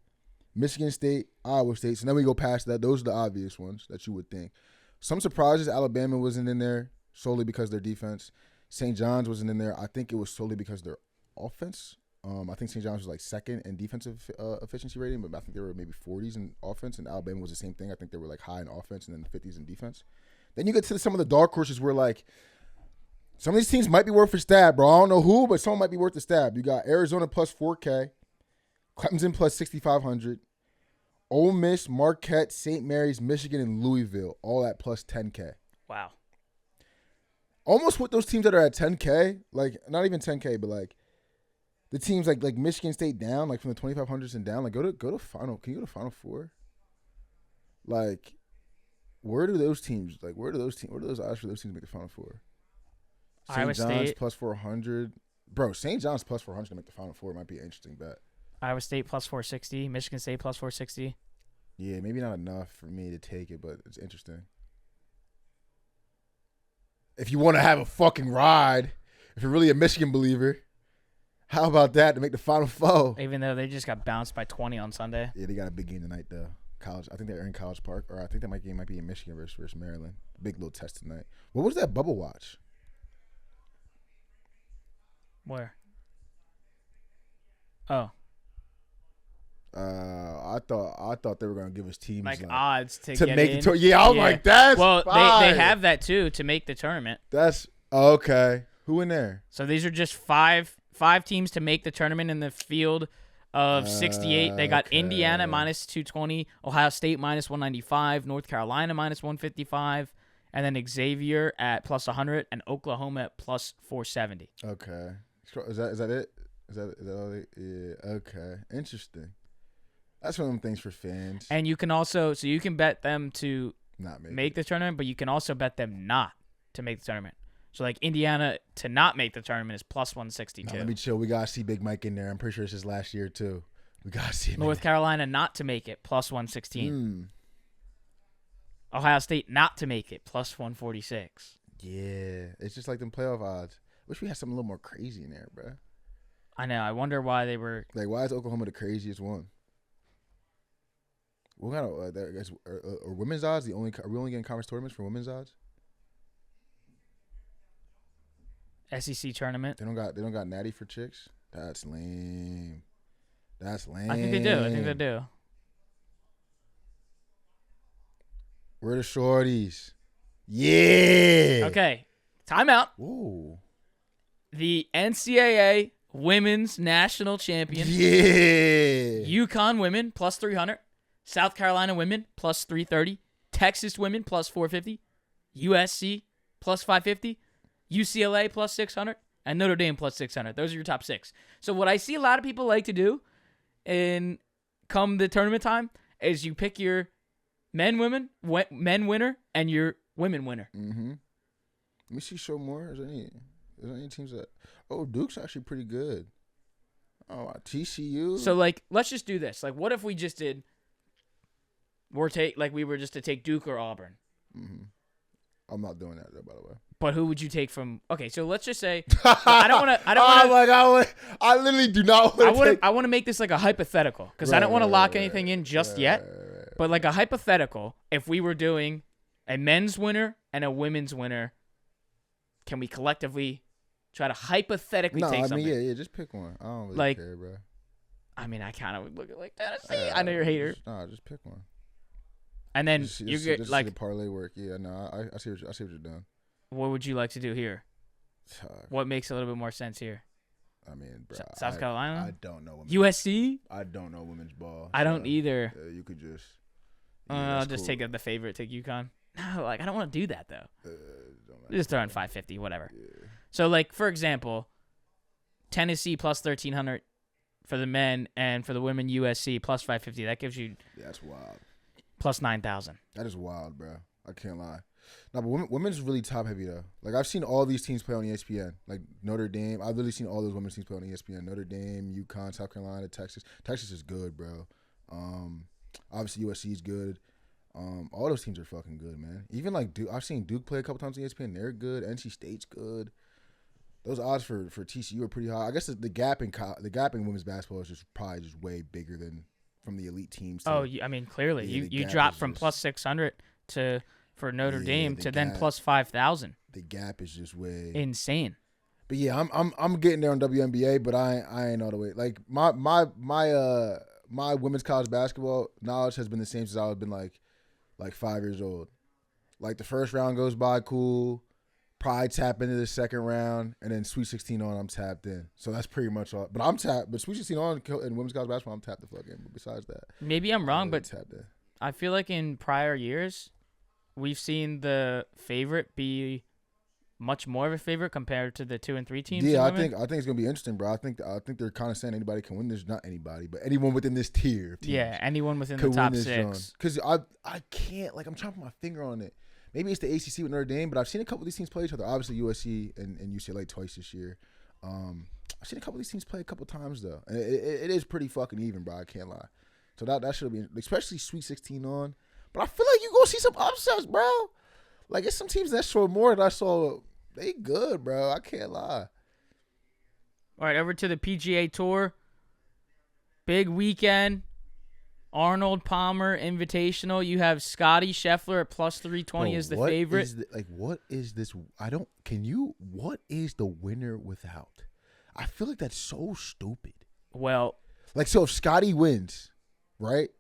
Michigan State, Iowa State. So then we go past that. Those are the obvious ones that you would think. Some surprises, Alabama wasn't in there solely because of their defense. St. John's wasn't in there. I think it was solely because of their offense. I think St. John's was like second in defensive efficiency rating, but I think they were maybe 40s in offense, and Alabama was the same thing. I think they were like high in offense and then the 50s in defense. Then you get to some of the dark horses where like some of these teams might be worth a stab, bro. I don't know who, but someone might be worth a stab. You got Arizona plus 4K, Clemson plus 6,500, Ole Miss, Marquette, St. Mary's, Michigan, and Louisville all at plus 10K. Wow. Almost with those teams that are at 10K, like not even 10K, but like the teams like Michigan State down, like from the 2,500s and down, like go to final. Can you go to Final Four? Like, where do those odds for those teams to make the Final Four? Iowa St. John's State plus 400, bro. St. John's plus 400 to make the Final Four might be an interesting bet. Iowa State plus 460, Michigan State plus 460. Yeah, maybe not enough for me to take it, but it's interesting. If you want to have a fucking ride, if you're really a Michigan believer, how about that to make the Final Four? Even though they just got bounced by 20 on Sunday. Yeah, they got a big game tonight, though. College. I think they're in College Park, or I think that game might be in Michigan versus Maryland. Big little test tonight. What was that bubble watch? Where? Oh. I thought they were gonna give us teams like odds to get make in. the tournament. Yeah, I'm like that's well, fine. they have that too to make the tournament. That's okay. Who in there? So these are just five teams to make the tournament in the field of 68. They got Indiana minus 220, Ohio State minus 195, North Carolina minus 155, and then Xavier at plus 100 and Oklahoma at plus 470. Okay, is that it? Is that all? Yeah. Okay. Interesting. That's one of them things for fans. And you can also, so you can bet them to not make the tournament, but you can also bet them not to make the tournament. So like Indiana to not make the tournament is plus 162. Nah, let me chill. We gotta see Big Mike in there. I'm pretty sure it's his last year too. We gotta see him. North Carolina not to make it plus 116. Ohio State not to make it plus 146. Yeah, it's just like them playoff odds. Wish we had something a little more crazy in there, bro. I know. I wonder why they were like. Why is Oklahoma the craziest one? What kind of are women's odds the only? Are we only getting conference tournaments for women's odds? SEC tournament. They don't got natty for chicks. That's lame. That's lame. I think they do. Where the shorties? Yeah. Okay. Timeout. Ooh. The NCAA Women's National Champion. Yeah. UConn women plus 300. South Carolina women plus 330. Texas women plus 450. USC plus 550. UCLA plus 600. and Notre Dame plus 600. Those are your top 6. So what I see a lot of people like to do in come the tournament time is you pick your men winner and your women winner. Mm-hmm. Let me see. Show more. Is there any teams that? Oh, Duke's actually pretty good. Oh, TCU. So like, let's just do this. Like, what if we just did? We were just to take Duke or Auburn. Mm-hmm. I'm not doing that though, by the way. But who would you take from? Okay, so let's just say I don't want to. I literally do not want to. I want to make this like a hypothetical because I don't want to lock anything in just yet. But like a hypothetical, if we were doing a men's winner and a women's winner, can we collectively try to hypothetically take something? Yeah, just pick one. I don't really care, bro. I mean, I kind of would look at like Tennessee. I know you're a hater. Just pick one. And then you get like the parlay work. Yeah, no, I see what you're doing. What would you like to do here? What makes a little bit more sense here? I mean, bro, South Carolina. I don't know. USC. I don't know women's ball. I don't either. You could just. I'll just take the favorite. Take UConn. No, like I don't want to do that though. Just throw in 550, whatever. Yeah. So like for example, Tennessee plus 1,300 for the men, and for the women USC plus 550. That gives you. Yeah, that's wild. Plus 9,000. That is wild, bro. I can't lie. No, but women's really top heavy though. Like I've seen all these teams play on ESPN. Like Notre Dame, I've really seen all those women's teams play on ESPN. Notre Dame, UConn, South Carolina, Texas. Texas is good, bro. Obviously USC is good. All those teams are fucking good, man. Even like Duke, I've seen Duke play a couple times on ESPN. They're good. NC State's good. Those odds for TCU are pretty high. I guess the gap in women's basketball is just probably just way bigger than from the elite teams. I mean, clearly you dropped from plus 600 for Notre Dame to then plus 5,000. The gap is just way insane. But yeah, I'm getting there on WNBA, but I ain't all the way. Like my women's college basketball knowledge has been the same since I've been like 5 years old. Like the first round goes by cool, probably tap into the second round, and then Sweet 16 on, I'm tapped in. So that's pretty much all. But I'm tapped. But Sweet 16 on in women's college basketball, I'm tapped the fuck in. But besides that, maybe I'm wrong, but I feel like in prior years, we've seen the favorite be much more of a favorite compared to the 2 and 3 teams. Yeah, I think it's gonna be interesting, bro. I think they're kind of saying anybody can win. There's not anybody, but anyone within this tier. Yeah, anyone within the top 6. Because I can't, like, I'm trying to put my finger on it. Maybe it's the ACC with Notre Dame, but I've seen a couple of these teams play each other. Obviously, USC and UCLA twice this year. I've seen a couple of these teams play a couple times though, and it is pretty fucking even, bro. I can't lie. So that should be, especially Sweet 16 on. But I feel like you gonna see some upsets, bro. Like it's some teams that show more than I saw. They good, bro. I can't lie. All right, over to the PGA Tour. Big weekend. Arnold Palmer Invitational. You have Scottie Scheffler at plus 320 as the favorite. What is this? What is the winner without? I feel like that's so stupid. Well. So if Scottie wins, right,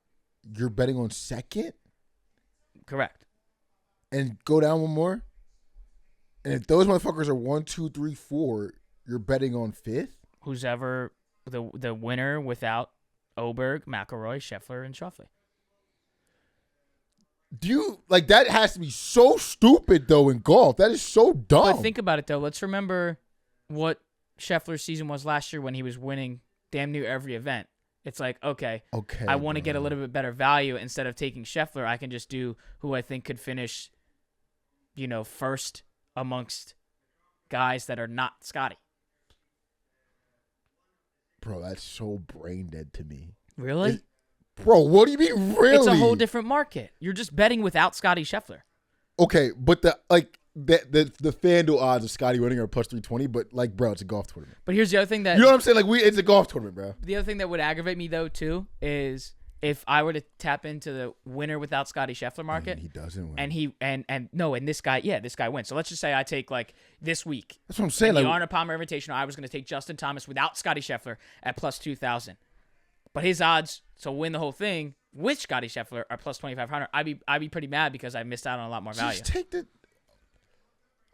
you're betting on second? Correct. And go down one more? And if those motherfuckers are 1, 2, 3, 4, you're betting on fifth? Who's ever the winner without Oberg, McIlroy, Scheffler, and Schauffele. Do you that has to be so stupid though in golf. That is so dumb. But think about it though. Let's remember what Scheffler's season was last year when he was winning damn near every event. It's like, okay, I want to get a little bit better value. Instead of taking Scheffler, I can just do who I think could finish, first amongst guys that are not Scottie. Bro, that's so brain dead to me. Really? Bro, what do you mean really? It's a whole different market. You're just betting without Scottie Scheffler. Okay, but the FanDuel odds of Scottie winning are plus 320, but bro, it's a golf tournament. But here's the other thing that you know what I'm saying? It's a golf tournament, bro. The other thing that would aggravate me though too is if I were to tap into the winner without Scottie Scheffler market, and he doesn't win, and this guy wins. So let's just say I take this week. That's what I'm saying. The Arnold Palmer Invitational, I was going to take Justin Thomas without Scottie Scheffler at plus 2,000, but his odds to win the whole thing with Scottie Scheffler are plus 2,500. I'd be pretty mad because I missed out on a lot more value. Just take the.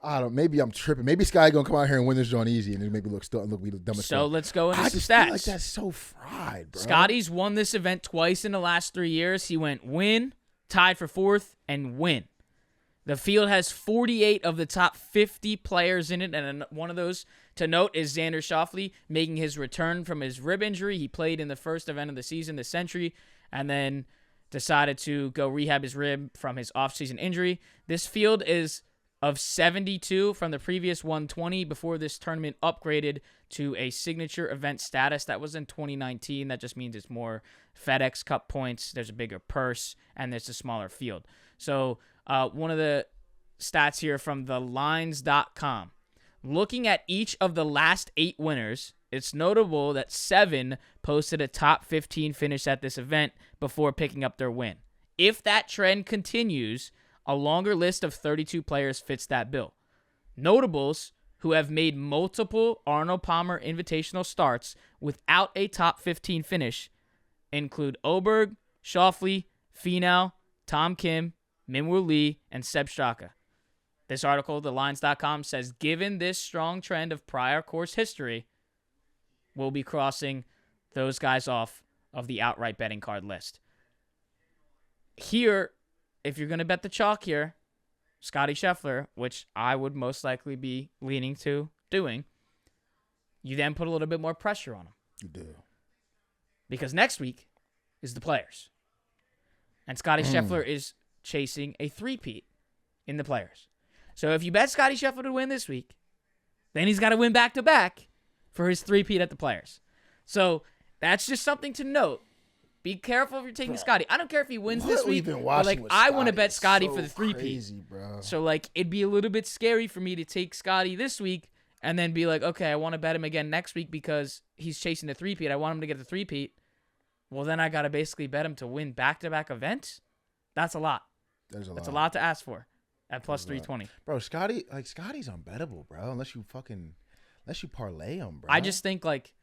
I don't. Maybe I'm tripping. Maybe Sky gonna come out here and win this joint easy, and it make me look we the dumbest. So let's go into some stats. I feel like that's so fried, bro. Scottie's won this event twice in the last 3 years. He went win, tied for fourth, and win. The field has 48 of the top 50 players in it, and one of those to note is Xander Schauffele making his return from his rib injury. He played in the first event of the season, the Century, and then decided to go rehab his rib from his offseason injury. This field is of 72 from the previous 120 before this tournament upgraded to a signature event status. That was in 2019. That just means it's more FedEx Cup points, there's a bigger purse, and there's a smaller field. So one of the stats here from thelines.com. Looking at each of the last 8 winners, it's notable that 7 posted a top 15 finish at this event before picking up their win. If that trend continues, a longer list of 32 players fits that bill. Notables who have made multiple Arnold Palmer Invitational starts without a top 15 finish include Oberg, Schauffele, Finau, Tom Kim, Minwoo Lee, and Seb Straka. This article, thelines.com, says given this strong trend of prior course history, we'll be crossing those guys off of the outright betting card list. Here, if you're going to bet the chalk here, Scottie Scheffler, which I would most likely be leaning to doing, you then put a little bit more pressure on him. You do. Because next week is the Players. And Scottie Scheffler is chasing a three-peat in the Players. So if you bet Scottie Scheffler to win this week, then he's got to win back-to-back for his three-peat at the Players. So that's just something to note. Be careful if you're taking Scottie. I don't care if he wins this week, but like I want to bet Scottie for the three-peat. So like it'd be a little bit scary for me to take Scottie this week and then be like, okay, I want to bet him again next week because he's chasing the three-peat. I want him to get the three-peat. Well, then I got to basically bet him to win back-to-back events. That's a lot. That's a lot to ask for at plus 320. Bro, Scotty's unbettable, bro, unless you parlay him, bro. I just think like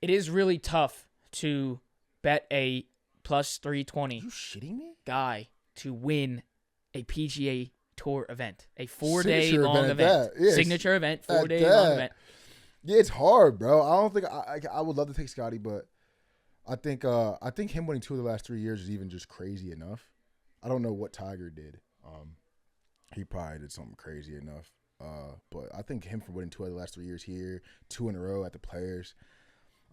it is really tough to bet a plus 320 you shitting me? Guy to win a PGA Tour event, a 4-day long event. Yes. Signature event, 4-day long event. Yeah, it's hard, bro. I don't think I would love to take Scottie, but I think him winning 2 of the last 3 years is even just crazy enough. I don't know what Tiger did. He probably did something crazy enough. But I think him for winning 2 of the last 3 years here, 2 in a row at the Players.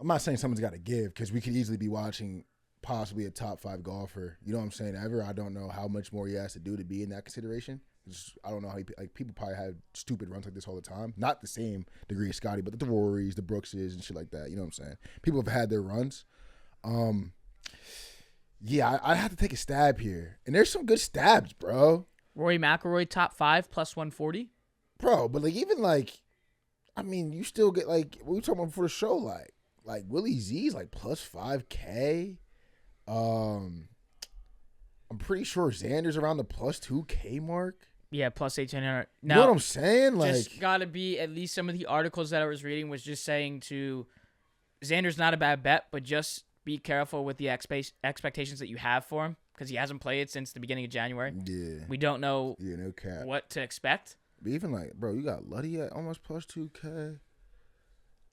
I'm not saying someone's got to give because we could easily be watching possibly a top 5 golfer. You know what I'm saying? Ever. I don't know how much more he has to do to be in that consideration. I don't know how people probably have stupid runs like this all the time. Not the same degree as Scottie, but the Rorys, the Brookses, and shit like that. You know what I'm saying? People have had their runs. Yeah, I have to take a stab here. And there's some good stabs, bro. Rory McIlroy, top 5, plus 140. Bro, but like even like, I mean, you still get like, what we talking about before the show, like Willie Z's like plus 5K. I'm pretty sure Xander's around the plus 2K mark. Yeah, plus 1,800. Now, you know what I'm saying? Like, just gotta be at least some of the articles that I was reading was just saying to Xander's not a bad bet, but just be careful with the expectations that you have for him because he hasn't played since the beginning of January. Yeah, we don't know no cap. What to expect. But even like, bro, you got Luddy at almost plus 2K.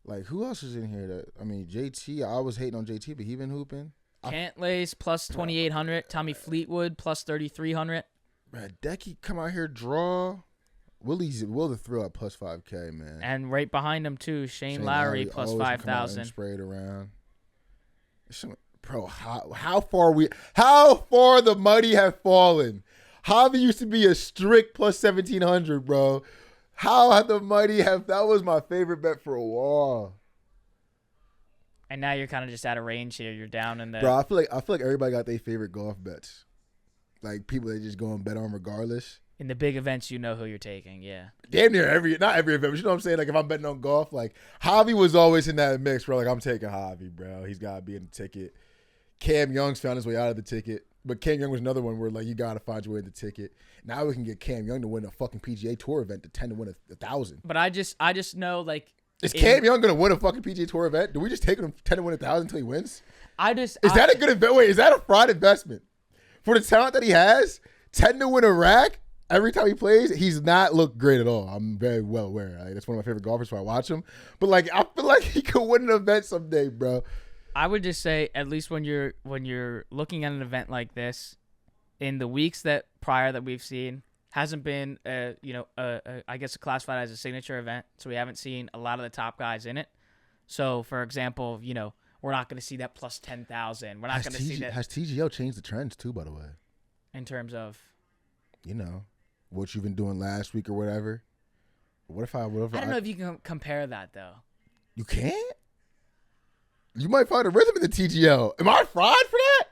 Like, who else is in here? JT. I was hating on JT, but he been hooping. Cantlay's plus 2,800. Tommy Fleetwood plus 3,300. Decky come out here draw. Will the thrill at plus 5K, man. And right behind him too, Shane Lowry plus 5,000. Sprayed around. Bro, how far the mighty have fallen. Javi used to be a strict plus 1,700, bro. How the mighty have? That was my favorite bet for a while. And now you're kind of just out of range here. You're down in the. Bro, I feel like everybody got their favorite golf bets. Like people that just go and bet on regardless. In the big events, you know who you're taking, yeah. Damn near not every event, but you know what I'm saying? Like if I'm betting on golf, like Javi was always in that mix, bro. Like I'm taking Javi, bro. He's got to be in the ticket. Cam Young's found his way out of the ticket. But Cam Young was another one where like you got to find your way in the ticket. Now we can get Cam Young to win a fucking PGA Tour event to 10 to win 1,000. But I just know like. Is Cam Young going to win a fucking PGA Tour event? Do we just take him 10 to win 1,000 until he wins? Is that a good investment? Wait, is that a fraud investment? For the talent that he has, 10 to win a rack, every time he plays, he's not looked great at all. I'm very well aware. Like, that's one of my favorite golfers, so I watch him. But like, I feel like he could win an event someday, bro. I would just say, at least when you're looking at an event like this, in the weeks prior that we've seen, hasn't been, I guess classified as a signature event, so we haven't seen a lot of the top guys in it. So, for example, we're not going to see that plus 10,000. We're not going to see that. Has TGO changed the trends too, by the way? In terms of, what you've been doing last week or whatever. I don't know if you can compare that though. You can't. You might find a rhythm in the TGO. Am I fried for that?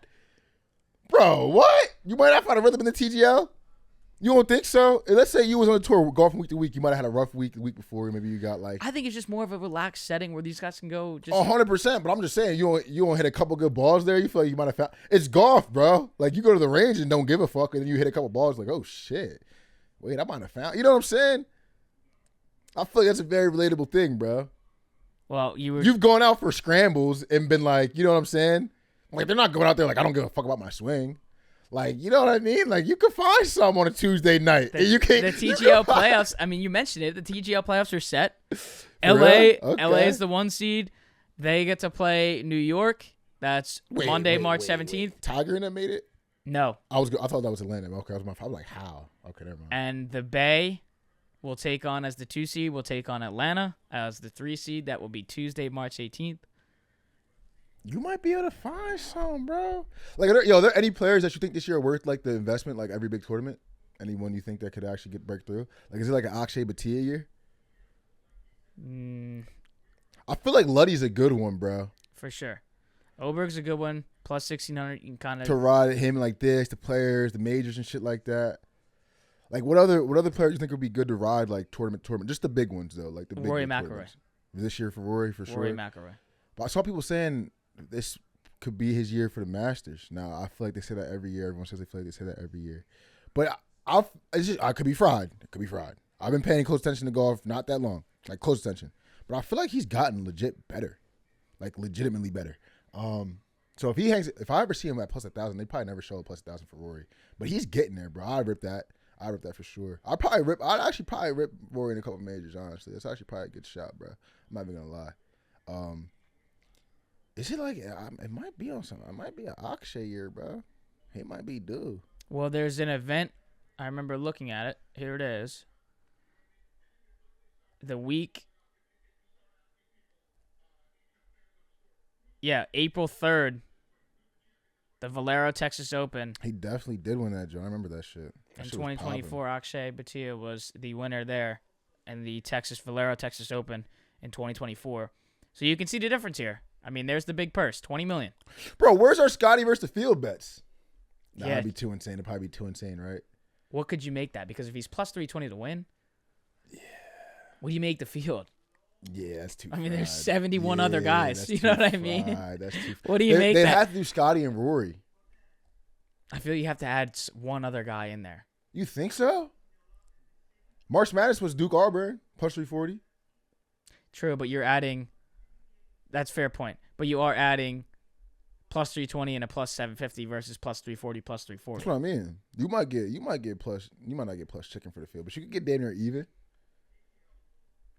Bro, what? You might not find a rhythm in the TGO? You don't think so? Let's say you was on a tour golfing week to week. You might have had a rough week the week before. Maybe you got like... I think it's just more of a relaxed setting where these guys can go just... 100%, but I'm just saying, you don't hit a couple good balls there. You feel like you might have found... It's golf, bro. Like, you go to the range and don't give a fuck, and then you hit a couple balls like, oh, shit. Wait, I might have found... You know what I'm saying? I feel like that's a very relatable thing, bro. Well, You've gone out for scrambles and been like, you know what I'm saying? Like, they're not going out there like, I don't give a fuck about my swing. Like, you know what I mean? Like, you could find some on a Tuesday night. The TGL playoffs, I mean, you mentioned it. The TGL playoffs are set. LA is the 1 seed. They get to play New York. That's Monday, March 17th. Tiger and that made it? No. I thought that was Atlanta. Okay, I was like, how? Okay, never mind. And the Bay will take on, as the 2 seed, will take on Atlanta as the 3 seed. That will be Tuesday, March 18th. You might be able to find some, bro. Like, are there any players that you think this year are worth like the investment, like every big tournament? Anyone you think that could actually break through? Like, is it like an Akshay Bhatia year? I feel like Luddy's a good one, bro. For sure. Oberg's a good one. Plus 1,600, you can kind of... To ride him like this, the players, the majors and shit like that. Like, what other players you think would be good to ride, like, tournament? Just the big ones, though. Like, the big Rory McIlroy. Tournaments. This year for Rory, for sure. Rory McIlroy. But I saw people saying this could be his year for the Masters. Now, I feel like they say that every year. Everyone says they feel like they say that every year. But I could be fried. It could be fried. I've been paying close attention to golf not that long. Like, close attention. But I feel like he's gotten legit better. Like, legitimately better. So if I ever see him at plus 1,000, they probably never show a plus 1,000 for Rory. But he's getting there, bro. I'd rip that for sure. I'd actually probably rip Rory in a couple majors, honestly. That's actually probably a good shot, bro. I'm not even gonna lie. Is it like it might be on something? It might be an Akshay year, bro. He might be due. Well, there's an event. I remember looking at it. Here it is. The week. Yeah, April 3rd. The Valero Texas Open. He definitely did win that, Joe. I remember that shit. In 2024, Akshay Bhatia was the winner there in the Valero Texas Open in 2024. So you can see the difference here. I mean, there's the big purse, $20 million. Bro, where's our Scottie versus the field bets? Nah, yeah. That'd be too insane. It'd probably be too insane, right? What could you make that? Because if he's plus 320 to win, what do you make the field? Yeah, that's too. I mean, there's 71 other guys. You know what I mean? That's too. What do you make? They have to do Scottie and Rory. I feel you have to add one other guy in there. You think so? March Madness was Duke Auburn plus 340. True, but you're adding. That's fair point. But you are adding plus 320 and a plus 750 versus plus 340, plus 340. That's what I mean. You might get plus. You might not get plus chicken for the field, but you could get damn near even.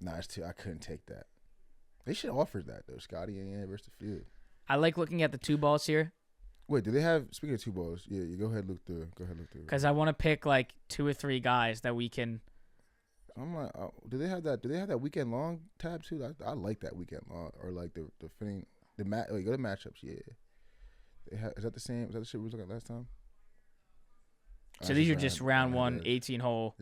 Nah, it's too. I couldn't take that. They should offer that though. Scottie and versus the field. I like looking at the 2 balls here. Wait, do they have? Speaking of 2 balls, yeah. You go ahead, look through. Because I want to pick like 2 or 3 guys that we can. I'm like, do they have that? Do they have that weekend long tab too? I like that weekend long, or like the thing, the match. Wait, go to matchups. Yeah, they have. Is that the same? Is that the shit we was looking at last time? So these are just round 1, 18-hole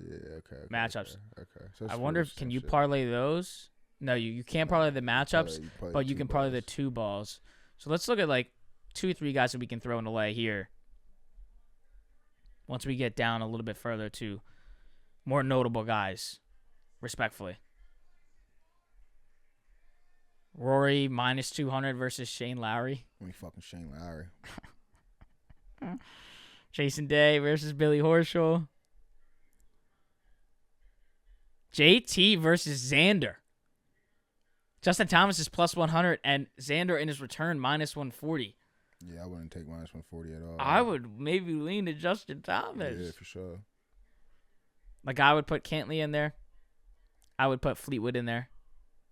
matchups. Okay. So I wonder if can you parlay those? No, you can't parlay the matchups, but you can parlay the 2 balls. So let's look at like 2 or 3 guys that we can throw in the lay here. Once we get down a little bit further to more notable guys, respectfully. Rory minus 200 versus Shane Lowry. I mean, fucking Shane Lowry. Jason Day versus Billy Horschel. JT versus Xander. Justin Thomas is plus 100, and Xander in his return minus 140. Yeah, I wouldn't take minus 140 at all. I would maybe lean to Justin Thomas. Yeah, for sure. Like, I would put Cantley in there. I would put Fleetwood in there.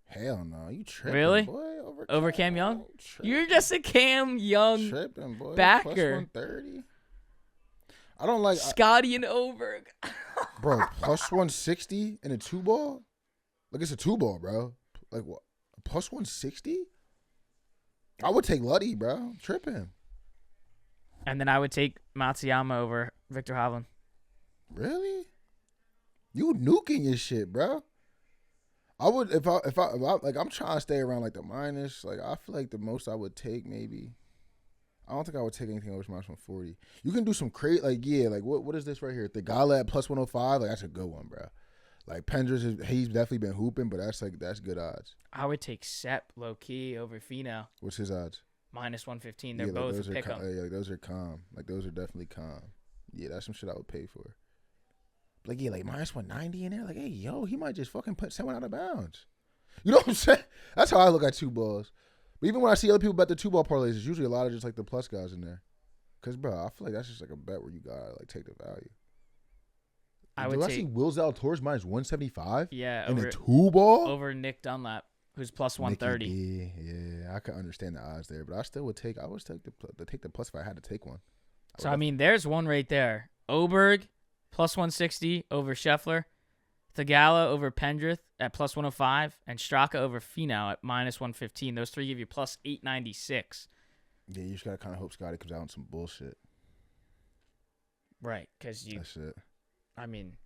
Hell no, you tripping, really? Boy, over Cam Young? You're just a Cam Young tripping, boy. backer. Plus 130. I don't like Scottie and Oberg. Bro, plus 160 in a 2-ball? Like, it's a 2-ball, bro. Like, what? Plus 160? I would take Luddy, bro. Tripping. And then I would take Matsuyama over Victor Hovland. Really? You nuking your shit, bro. I would if I like I'm trying to stay around like the minus. Like I feel like the most I would take maybe. I don't think I would take anything over minus 140. You can do some crazy like what is this right here? The Gala at plus 105, like that's a good one, bro. Like Pendrith he's definitely been hooping, but that's good odds. I would take Sepp low key over Finau. What's his odds? Minus 115. They're both a pick 'em. Yeah, like those are calm. Like those are definitely calm. Yeah, that's some shit I would pay for. Like, yeah, like minus 190 in there. Like, hey, yo, he might just fucking put someone out of bounds. You know what I'm saying? That's how I look at 2-balls. But even when I see other people bet the 2-ball parlays, it's usually a lot of just like the plus guys in there. Because, bro, I feel like that's just like a bet where you got to like take the value. I see Will Zalatoris minus 175? Yeah. In a 2-ball? Over Nick Dunlap, who's plus 130. Yeah, I can understand the odds there. But I still would take, take the plus if I had to take one. So, I mean, there's one right there. Oberg. Plus 160 over Scheffler. Thagala over Pendrith at plus 105. And Straka over Finau at minus 115. Those three give you plus 896. Yeah, you just got to kind of hope Scottie comes out on some bullshit. Right, because you... That's it. I mean...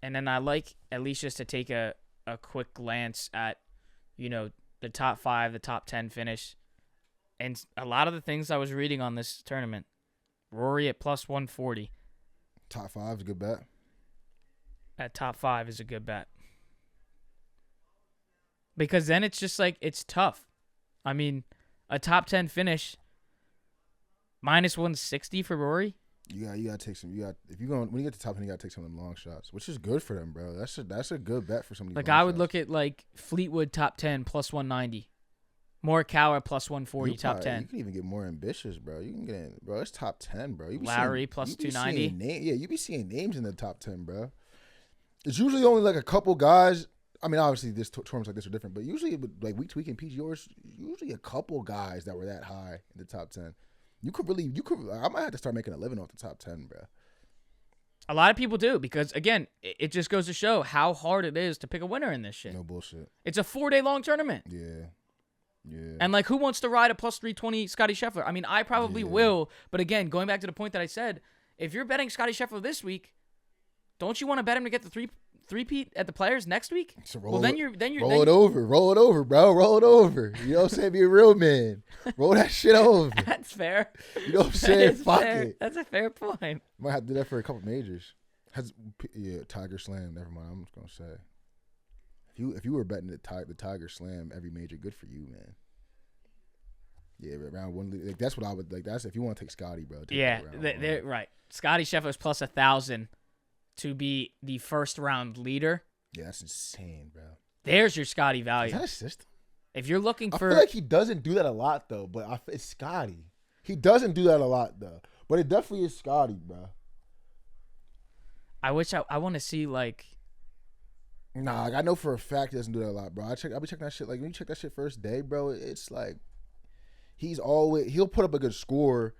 And then I like at least just to take a quick glance at, the top 5, the top 10 finish. And a lot of the things I was reading on this tournament. Rory at plus 140. Top 5 is a good bet. At top 5 is a good bet. Because then it's just like, it's tough. I mean, a top 10 finish, minus 160 for Rory. You gotta take some. If you going when you get to top 10, you gotta take some of them long shots, which is good for them, bro. That's a good bet for somebody. Like I would look at like Fleetwood top 10 plus 190. Morikawa plus 140 top 10. You can even get more ambitious, bro. You can get in, bro. It's top 10, bro. Lowry plus 290. Yeah, you be seeing names in the top 10, bro. It's usually only like a couple guys. I mean, obviously, this tournaments like this are different, but usually, like week to week in PGRs, usually a couple guys that were that high in the top 10. I might have to start making a living off the top 10, bro. A lot of people do because, again, it just goes to show how hard it is to pick a winner in this shit. No bullshit. It's a 4-day long tournament. Yeah. And, like, who wants to ride a plus 320 Scottie Scheffler? I mean, I probably will. But, again, going back to the point that I said, if you're betting Scottie Scheffler this week, don't you want to bet him to get the three-peat at the Players next week? So roll it over, bro. Roll it over. You know what I'm saying? Be a real man. Roll that shit over. That's fair. You know what I'm saying? Fuck it. That's a fair point. Might have to do that for a couple majors. Tiger Slam. Never mind. I'm just gonna say, if you were betting the Tiger Slam every major, good for you, man. Yeah, round one. Like, that's what I would like. That's if you want to take Scottie, bro. They're right. Scottie Scheffler's plus 1,000 to be the first round leader. Yeah, that's insane, bro. There's your Scottie value. Is that a system? If you're looking for, I feel like he doesn't do that a lot though. But it's Scottie. He doesn't do that a lot though. But it definitely is Scottie, bro. I wish I want to see like. Nah, like I know for a fact he doesn't do that a lot, bro. I'll be checking that shit. Like when you check that shit first day, bro, it's like he'll put up a good score.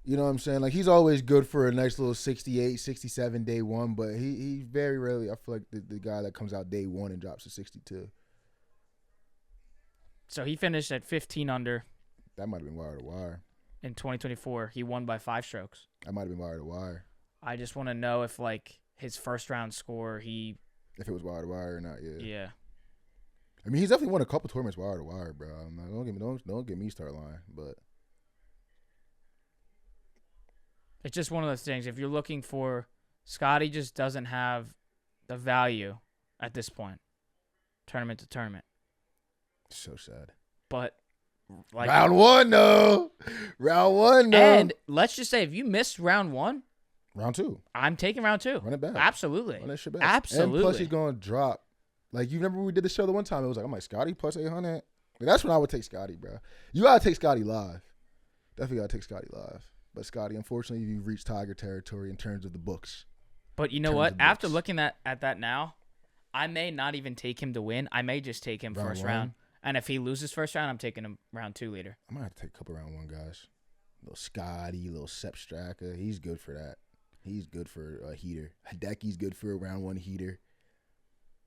You know what I'm saying? Like he's always good for a nice little 68, 67 day one, but he very rarely. I feel like the guy that comes out day one and drops to 62. So he finished at 15 under. That might have been wire to wire. In 2024, he won by 5 strokes. That might have been wire to wire. I just want to know if like his first round score, if it was wire to wire or not. Yeah. Yeah. I mean, he's definitely won a couple tournaments wire to wire, bro. Don't get me start lying, but it's just one of those things. If you're looking for, Scottie just doesn't have the value at this point, tournament to tournament. So sad. But like round one, though. And let's just say if you missed round 1, round 2, I'm taking round 2. Run it back. Absolutely. Run that shit back. Absolutely. And plus, he's going to drop. Like, you remember when we did the show the one time? It was like, I'm like, Scottie plus 800. Like, that's when I would take Scottie, bro. You got to take Scottie live. Definitely got to take Scottie live. But Scottie, unfortunately, you've reached Tiger territory in terms of the books. But you know what? After looking at that now, I may not even take him to win. I may just take him first round. And if he loses first round, I'm taking him round 2 leader. I might have to take a couple round 1 guys. Little Scottie, little Sepp Straka. He's good for that. He's good for a heater. Hideki's good for a round 1 heater.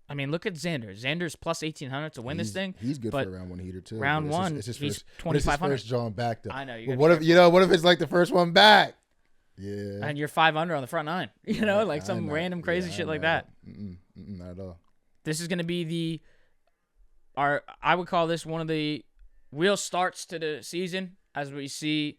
I mean, look at Xander. Xander's plus 1,800 to win this thing. He's good for a round 1 heater too. Round 1, it's his he's first, 2,500. First drawing back though. I know. But what if it's like the first one back? Yeah. And you're 5 under on the front 9. You know, like some random crazy shit like that. Not at all. This is going to be I would call this one of the real starts to the season as we see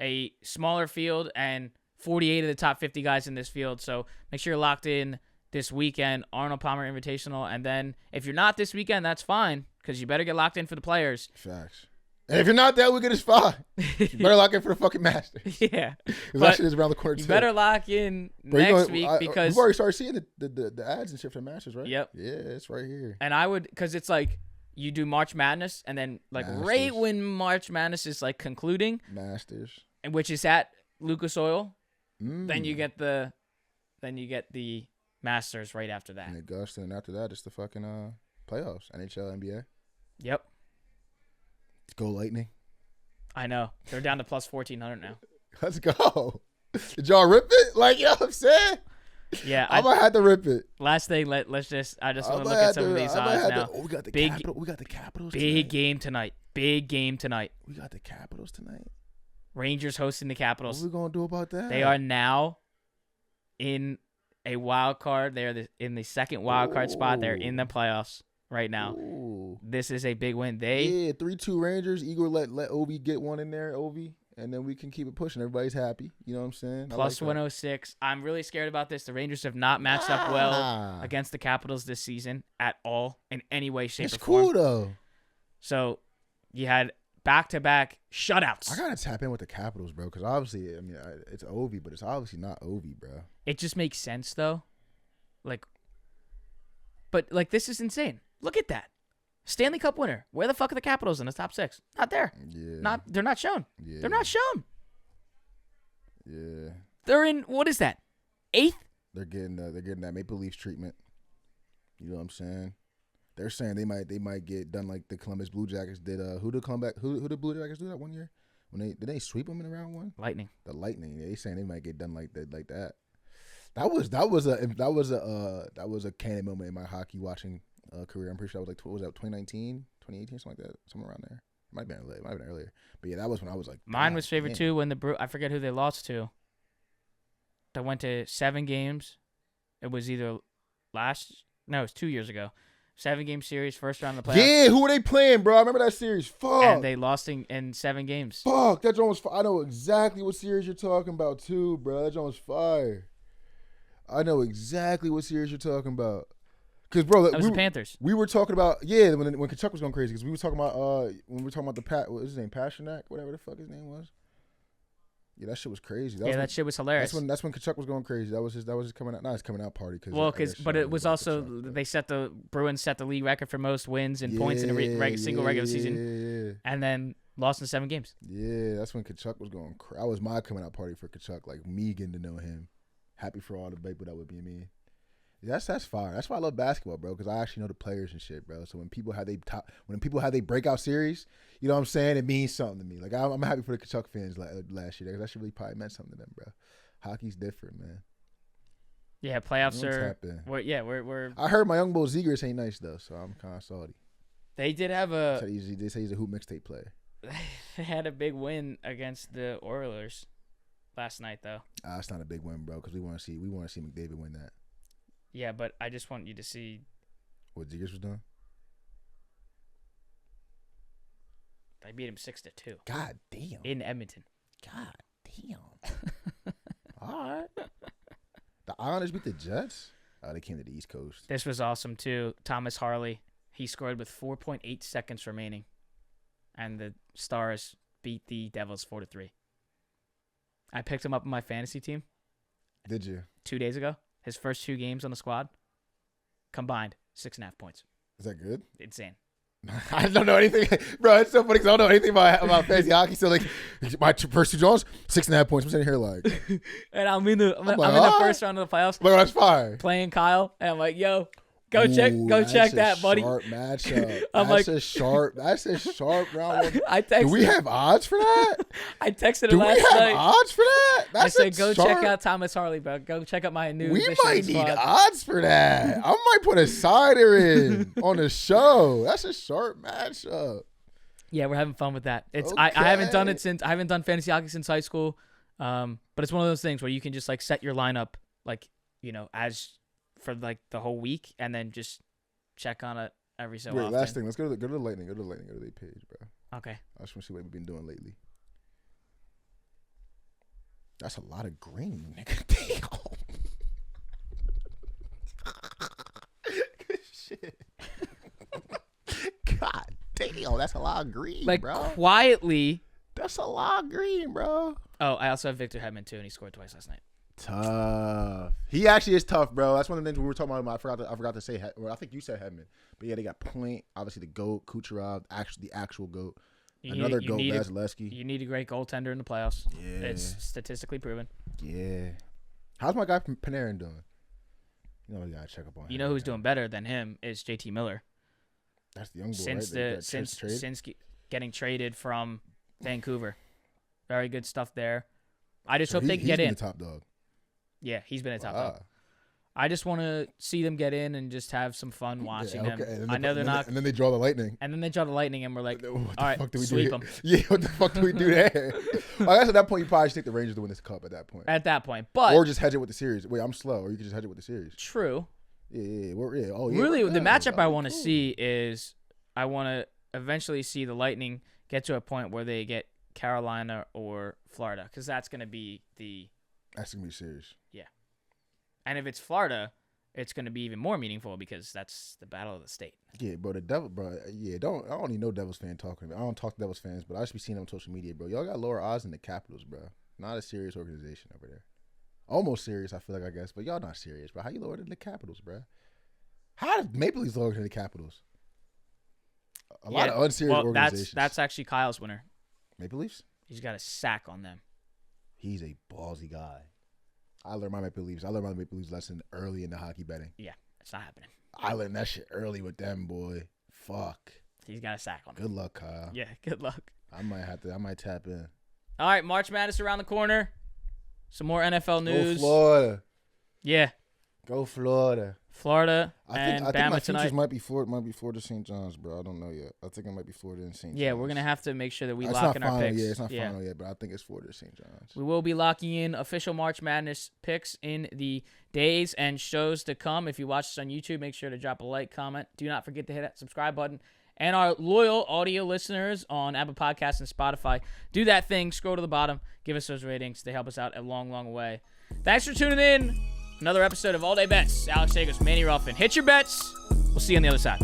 a smaller field and 48 of the top 50 guys in this field. So make sure you're locked in this weekend, Arnold Palmer Invitational. And then if you're not this weekend, that's fine because you better get locked in for the Players. Facts. And if you're not that weekend, it's fine. You better lock in for the fucking Masters. Yeah. Because that shit is around the corner, too. You better lock in next week because... We've already started seeing the ads and shit for the Masters, right? Yep. Yeah, it's right here. And I would... Because it's like you do March Madness and then like Masters. Right when March Madness is like concluding... Masters. And which is at Lucas Oil. Mm. Then you get the Masters right after that. And Augusta, and after that, it's the fucking playoffs. NHL, NBA. Yep. Let's go Lightning. I know. They're down to plus 1,400 now. Let's go. Did y'all rip it? Like, you know what I'm saying? Yeah. I might have to rip it. Last thing, I just want to look at some of these odds now. We got the we got the Capitals Big game tonight. Big game tonight. We got the Capitals tonight. Rangers hosting the Capitals. What are we going to do about that? They are now in a wild card. They're in the second wild card spot. They're in the playoffs right now. Ooh. This is a big win. 3-2 Rangers. Igor let Ovi get one in there, and then we can keep it pushing. Everybody's happy. You know what I'm saying? Plus 106. I'm really scared about this. The Rangers have not matched up well against the Capitals this season at all in any way, shape, or form. It's cool, though. So you had back-to-back shutouts. I got to tap in with the Capitals, bro, because obviously, I mean, it's Ovi, but it's obviously not Ovi, bro. It just makes sense, though. But this is insane. Look at that. Stanley Cup winner. Where the fuck are the Capitals in the top 6? Not there. Yeah. They're not shown. Yeah. They're not shown. Yeah. They're in, what is that? 8th? They're getting that Maple Leafs treatment. You know what I'm saying? They're saying they might get done like the Columbus Blue Jackets did. Who did Blue Jackets do that one year? Did they sweep them in round 1? Lightning. The Lightning. They saying they might get done like that. That was a canon moment in my hockey watching career. I'm pretty sure that was like 2019, 2018, something like that, somewhere around there. Might have been earlier. But yeah, that was when I was like. Mine was favorite too when I forget who they lost to. They went to 7 games. It was either it was 2 years ago. 7-game series, first round of the playoffs. Yeah, who were they playing, bro? I remember that series. Fuck. And they lost in 7 games. Fuck, that joint was fire. I know exactly what series you're talking about too, bro. That joint was fire. I know exactly what series you're talking about. Cause bro, that was the Panthers. We were talking about when Kachuk was going crazy because we were talking about when we were talking about what was his name, Pasternak, whatever the fuck his name was. Yeah, that shit was crazy. That shit was hilarious. That's when Kachuk was going crazy. That was his coming out. Not his coming out party. But it was also the Bruins set the league record for most wins and points in a single regular season, and then lost in 7 games. Yeah, that's when Kachuk was going. That was my coming out party for Kachuk. Like me getting to know him. Happy for all the people that would be me. That's fire. That's why I love basketball, bro. Because I actually know the players and shit, bro. So when people have they breakout series, you know what I'm saying? It means something to me. Like I'm happy for the Kachuk fans last year because that shit really probably meant something to them, bro. Hockey's different, man. Yeah, playoffs are. We're. I heard my young boy Zegers ain't nice though, so I'm kind of salty. They did have a. They say he's a hoop mixtape player. They had a big win against the Oilers last night, though. It's not a big win, bro, because we want to see McDavid win that. Yeah, but I just want you to see what Zegers was doing. They beat him 6-2. God damn. In Edmonton. God damn. All right. The Islanders beat the Jets. Oh, they came to the East Coast. This was awesome too. Thomas Harley, he scored with 4.8 seconds remaining, and the Stars beat the Devils 4-3. I picked him up in my fantasy team. Did you? 2 days ago. His first 2 games on the squad, combined 6.5 points. Is that good? Insane. I don't know anything, bro. It's so funny because I don't know anything about fantasy hockey. So like, my first 2 draws, 6.5 points. I'm sitting here like, and I'm in the first round of the playoffs. Like, that's fire. Playing Kyle, and I'm like, yo, Go check that, buddy. Sharp matchup. That's a sharp round one. I texted. Do we have odds for that? I texted him last night. Do we have odds for that? I said, go check out Thomas Harley, bro. Go check out my new. We might need odds for that. I might put a cider in on the show. That's a sharp matchup. Yeah, we're having fun with that. It's Okay. I haven't done it since I haven't done fantasy hockey since high school. But it's one of those things where you can just like set your lineup like, as for like the whole week and then just check on it every so often. Last thing. Let's go to the Lightning. Go to their page, bro. Okay. I just want to see what we've been doing lately. That's a lot of green, nigga. Damn. Good shit. God damn, that's a lot of green, Like bro. quietly. That's a lot of green, bro. Oh, I also have Victor Hedman too, and he scored twice last night. Tough. He actually is tough, bro. That's one of the things we were talking about. I forgot to say. Well, I think you said Hedman, but yeah, they got Point. Obviously, the GOAT, Kucherov, the actual GOAT. Another GOAT, Vasilevsky. You need a great goaltender in the playoffs. Yeah, it's statistically proven. Yeah. How's my guy from Panarin doing? We gotta check up on him. You know who's doing better than him is JT Miller. That's the young boy, Since getting traded from Vancouver. Very good stuff there. I just hope they can get in. He's been the top dog. Yeah, he's been a top dog. I just want to see them get in and just have some fun watching them. I know they're not. And then they draw the Lightning. And we're like, all right, fuck do we sweep do them. Yeah, what the fuck do we do there? I guess at that point, you probably should take the Rangers to win this cup at that point. Or just hedge it with the series. Wait, I'm slow. Or you can just hedge it with the series. True. Yeah. Really, the matchup I want to see is I want to eventually see the Lightning get to a point where they get Carolina or Florida, because that's going to be serious. Yeah. And if it's Florida, it's going to be even more meaningful because that's the battle of the state. Yeah, bro. The Devil, bro. Yeah, I don't need no Devils fan talking to me. I don't talk to Devils fans, but I just be seeing them on social media, bro. Y'all got lower odds than the Capitals, bro. Not a serious organization over there. Almost serious, I feel like, I guess, but y'all not serious, bro. How you lower than the Capitals, bro? How did Maple Leafs lower than the Capitals? A lot of unserious organizations. That's actually Kyle's winner. Maple Leafs? He's got a sack on them. He's a ballsy guy. I learned my Maple Leafs lesson early in the hockey betting. Yeah, it's not happening. I learned that shit early with them, boy. Fuck. He's got a sack on them. Good luck, Kyle. Yeah, good luck. I might tap in. All right, March Madness around the corner. Some more NFL news. Go Florida. Yeah. Go Florida. I think my tonight. futures might be Florida St. John's, bro. I don't know yet. I think it might be Florida and St. John's. Yeah, we're going to have to make sure that we lock in our picks. Yeah, it's not final yet, but I think it's Florida St. John's. We will be locking in official March Madness picks in the days and shows to come. If you watch this on YouTube, make sure to drop a like, comment. Do not forget to hit that subscribe button. And our loyal audio listeners on Apple Podcasts and Spotify, do that thing. Scroll to the bottom. Give us those ratings. They help us out a long, long way. Thanks for tuning in. Another episode of All Day Bets. Alex Sagos, Manny Ruffin. Hit your bets. We'll see you on the other side.